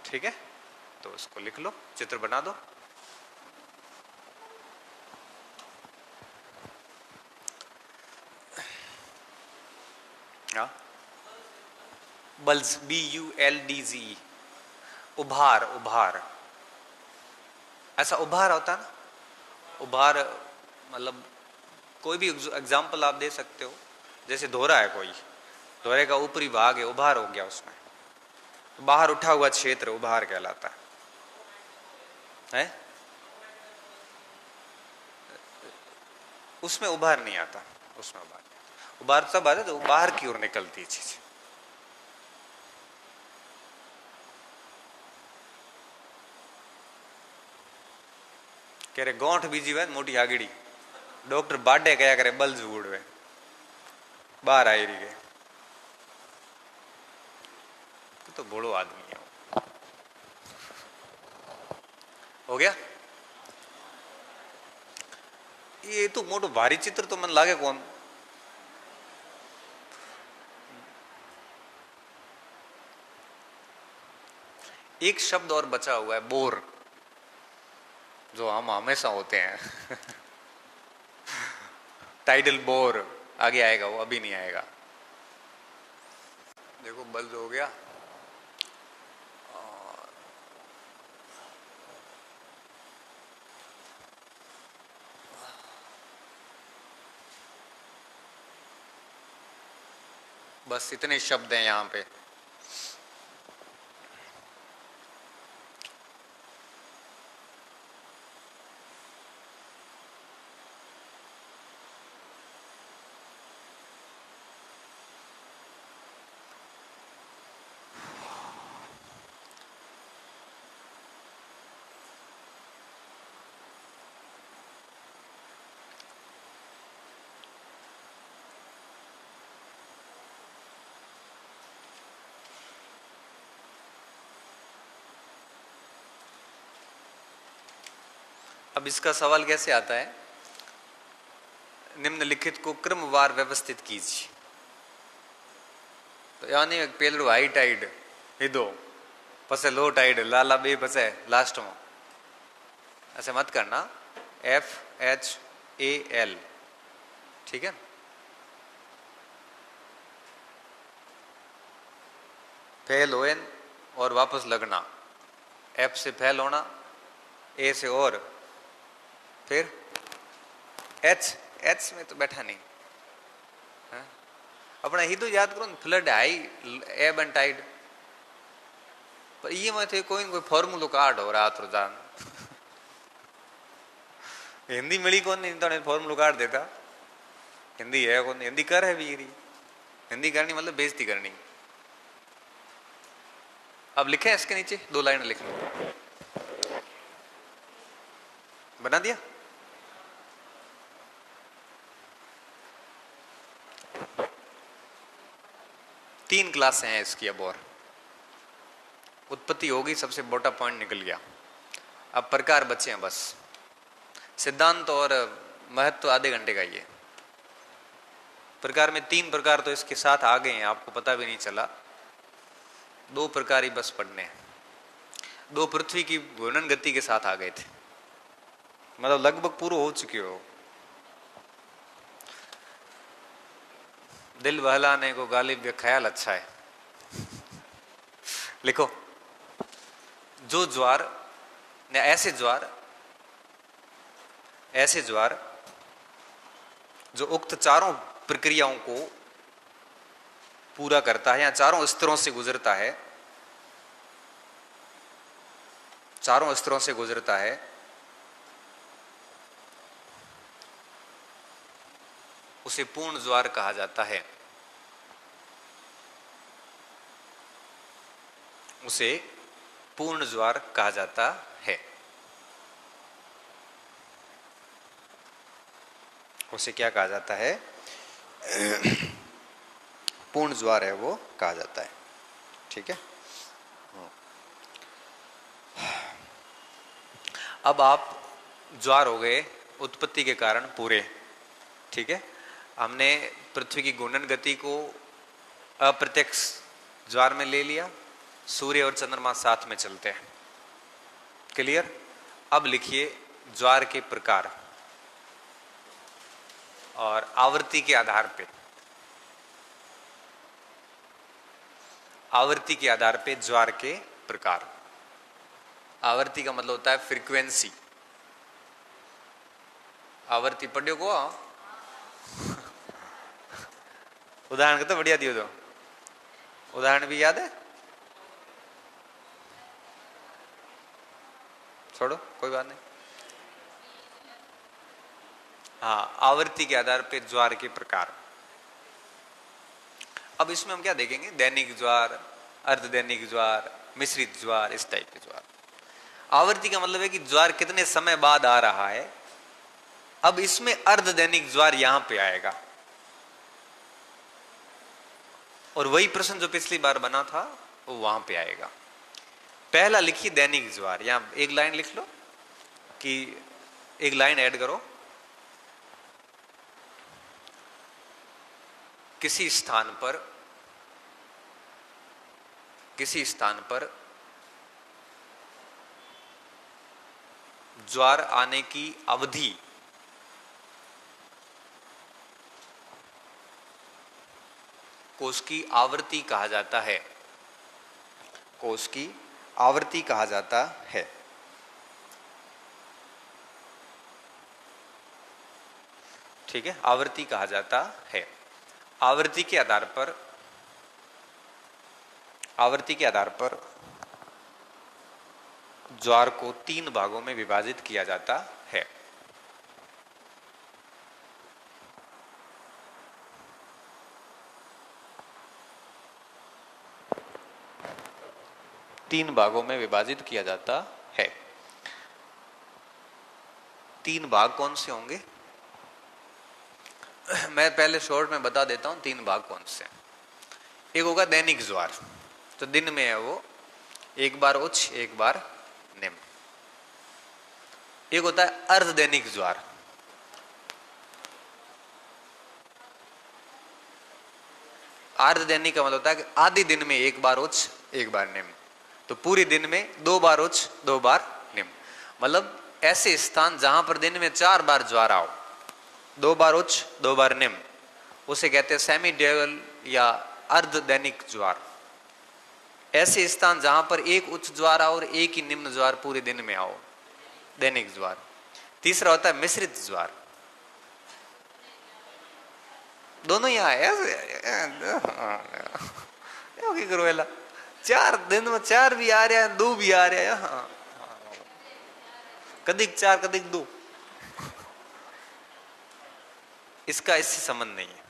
ठीक है, तो उसको लिख लो, चित्र बना दो। बल्ज, BULDZ, उभार, उभार। ऐसा उभार होता है ना, उभार मतलब कोई भी एग्जाम्पल आप दे सकते हो। जैसे धोरा है, कोई धोरे का ऊपरी भाग है, उभार हो गया उसमें, बाहर उठा हुआ क्षेत्र उभार कहलाता है? उसमें उभार नहीं आता, उसमें उभार नहीं आता। उभार तब आता तो बाहर की ओर निकलती चीज। कह रहे गोंठ बीजी हुआ मोटी आगड़ी, डॉक्टर बाडे क्या करे, बल्ज उड़वे बाहर आई रही है। तो बड़ो आदमी है, हो गया। ये तो मोटो भारी चित्र तो मन लागे कौन। एक शब्द और बचा हुआ है, बोर, जो हम हमेशा होते हैं। टाइडल बोर आगे आएगा, वो अभी नहीं आएगा। देखो बल्ज हो गया, बस इतने शब्द हैं यहां पे। अब इसका सवाल कैसे आता है, निम्नलिखित को क्रमवार व्यवस्थित कीजिए। तो यानी पेलड़ू हाई टाइड हिदो, पसे लो टाइड लाला बे, पसे लास्ट में ऐसे मत करना, FHAL, ठीक है। फैल हो और वापस लगना, F से फैल होना, A से और, फिर H में तो बैठा नहीं है? अपना ही तो याद करो, फ्लड हाई एब एंड टाइड, पर ये में थे कोई फॉर्मूलो कार्ड हो रहा तो जान। हिंदी मिली कौन नहीं तो फॉर्मूलो कार्ड देता, हिंदी है कौन, हिंदी कर है भी, हिंदी करनी मतलब बेइज्जती करनी। अब लिखे इसके नीचे 2 लाइन लिख लो, बना दिया। तीन क्लासें हैं इसकी अब, और उत्पत्ति होगी, सबसे बड़ा पॉइंट निकल गया। अब प्रकार बचे हैं बस, सिद्धांत और महत्व आधे घंटे का ही है। प्रकार में 3 प्रकार तो इसके साथ आ गए हैं, आपको पता भी नहीं चला। 2 प्रकार ही बस पढ़ने हैं। 2 पृथ्वी की घूर्णन गति के साथ आ गए थे, मतलब लगभग पूरा हो चुके हो। दिल बहलाने को गालिब ये ख्याल अच्छा है। लिखो, जो ज्वार, ऐसे ज्वार जो उक्त चारों प्रक्रियाओं को पूरा करता है या चारों स्तरों से गुजरता है, चारों स्तरों से गुजरता है, उसे पूर्ण ज्वार कहा जाता है। उसे पूर्ण ज्वार कहा जाता है। उसे क्या कहा जाता है? पूर्ण ज्वार है वो कहा जाता है। ठीक है। अब आप ज्वार हो गए उत्पत्ति के कारण पूरे। ठीक है। हमने पृथ्वी की घूर्णन गति को अप्रत्यक्ष ज्वार में ले लिया, सूर्य और चंद्रमा साथ में चलते हैं। क्लियर। अब लिखिए ज्वार के प्रकार और आवृत्ति के आधार पे, आवृत्ति के आधार पे ज्वार के प्रकार। आवृत्ति का मतलब होता है फ्रीक्वेंसी। आवृत्ति पढ़ियो को उदाहरण तो बढ़िया दियो। तो उदाहरण भी याद है? छोड़ो कोई बात नहीं। हाँ, आवृत्ति के आधार पे ज्वार के प्रकार। अब इसमें हम क्या देखेंगे? दैनिक ज्वार, अर्धदैनिक ज्वार, मिश्रित ज्वार, इस टाइप के ज्वार। आवृत्ति का मतलब है कि ज्वार कितने समय बाद आ रहा है। अब इसमें अर्धदैनिक ज्वार यहां पे आएगा, और वही प्रश्न जो पिछली बार बना था वो वहां पे आएगा। पहला लिखिए दैनिक ज्वार। यहां एक लाइन लिख लो कि एक लाइन ऐड करो। किसी स्थान पर ज्वार आने की अवधि को उसकी आवृत्ति कहा जाता है। को उसकी आवृत्ति कहा जाता है। ठीक है, आवृत्ति कहा जाता है। आवृत्ति के आधार पर ज्वार को 3 भागों में विभाजित किया जाता है। तीन भागों में विभाजित किया जाता है। 3 भाग कौन से होंगे? मैं पहले शॉर्ट में बता देता हूं 3 भाग कौन से। एक होगा दैनिक ज्वार, तो दिन में है वो, एक बार उच्च एक बार निम्न। एक होता है अर्धदैनिक ज्वार। अर्धदैनिक का मतलब होता है कि आधे दिन में एक बार उच्च एक बार निम्न, तो पूरे दिन में 2 बार उच्च 2 बार निम्न। मतलब ऐसे स्थान जहां पर दिन में 4 बार ज्वार आओ, 2 बार उच्च 2 बार निम्न, उसे कहते हैं सेमी डेवल या अर्धदैनिक ज्वार। ऐसे स्थान जहां पर एक उच्च ज्वार आओ और एक ही निम्न ज्वार पूरे दिन में आओ, दैनिक ज्वार। तीसरा होता है मिश्रित ज्वार। दोनों यहाँ है। 4 दिन में 4 भी आ रहा है, 2 भी आ रहा है। हाँ, कदिक 4 कदिक 2। इसका इससे संबंध नहीं है,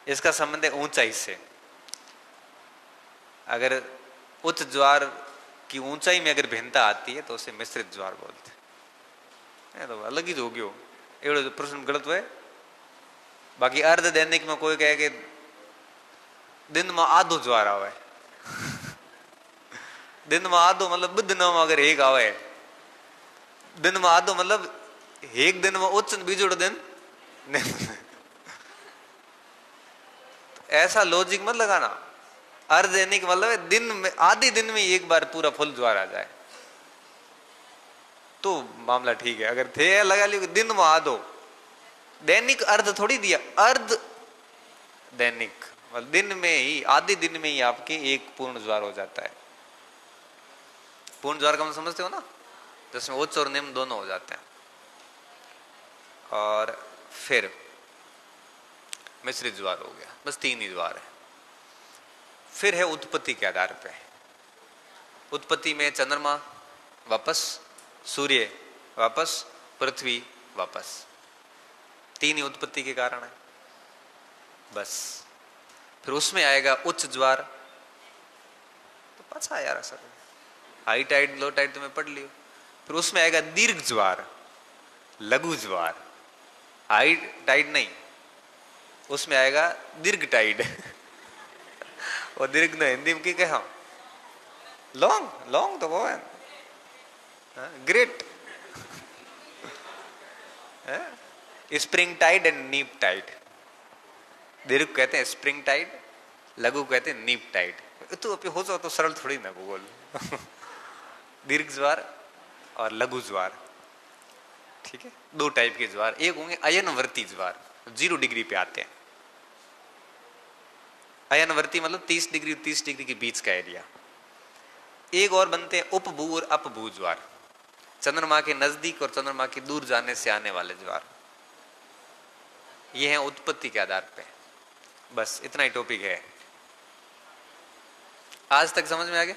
इसका संबंध है ऊंचाई से। अगर उच्च ज्वार की ऊंचाई में अगर भिन्नता आती है तो उसे मिश्रित ज्वार बोलते हैं। तो अलग ही हो गयो, एवढो प्रश्न गलत हुआ। बाकी अर्धदैनिक में कोई कहे कि दिन में आधो ज्वार आवे। दिन में आधो मतलब बुध में अगर एक आवे, दिन में आधो मतलब एक दिन में उच्च बीजोड़ दिन। ऐसा लॉजिक मत लगाना। अर्धदैनिक मतलब दिन में आधे दिन में एक बार पूरा फुल ज्वार आ जाए तो मामला ठीक है। अगर थे लगा लियो दिन में आधो, दैनिक अर्ध थोड़ी दिया, अर्ध दैनिक दिन में ही, आधे दिन में ही आपके एक पूर्ण ज्वार हो जाता है। पूर्ण ज्वार का मतलब समझते हो ना, तो इसमें उच्च और निम्न दोनों हो जाते हैं। और फिर मिश्रित ज्वार हो गया, बस 3 ही ज्वार है। फिर है उत्पत्ति के आधार पे। उत्पत्ति में चंद्रमा वापस, सूर्य वापस, पृथ्वी वापस, 3 ही उत्पत्ति के कारण है बस। फिर उसमें आएगा उच्च ज्वार, तो पता है यार sir, high tide low tide तुम्हें पढ़ लियो। फिर उसमें आएगा दीर्घ ज्वार, लघु ज्वार, हाई टाइड नहीं, उसमें आएगा दीर्घ टाइड और दीर्घ न हिंदी में की कहा, लॉन्ग, लॉन्ग तो वो है ग्रेट, स्प्रिंग टाइड एंड नीप टाइड। दीर्घ कहते हैं स्प्रिंग टाइड, लघु कहते हैं नीप टाइड। तो हो जाओ तो सरल थोड़ी ना भूगोल दीर्घ ज्वार और लघु ज्वार, ठीक है, 2 टाइप के ज्वार। एक होंगे अयनवर्ती ज्वार, 0 डिग्री पे आते हैं। अयनवर्ती मतलब 30 डिग्री 30 डिग्री के बीच का एरिया। एक और बनते हैं उपभू और अपभू ज्वार, चंद्रमा के नजदीक और चंद्रमा के दूर जाने से आने वाले ज्वार। ये है उत्पत्ति के आधार पे। बस इतना ही टॉपिक है, आज तक समझ में आ गया।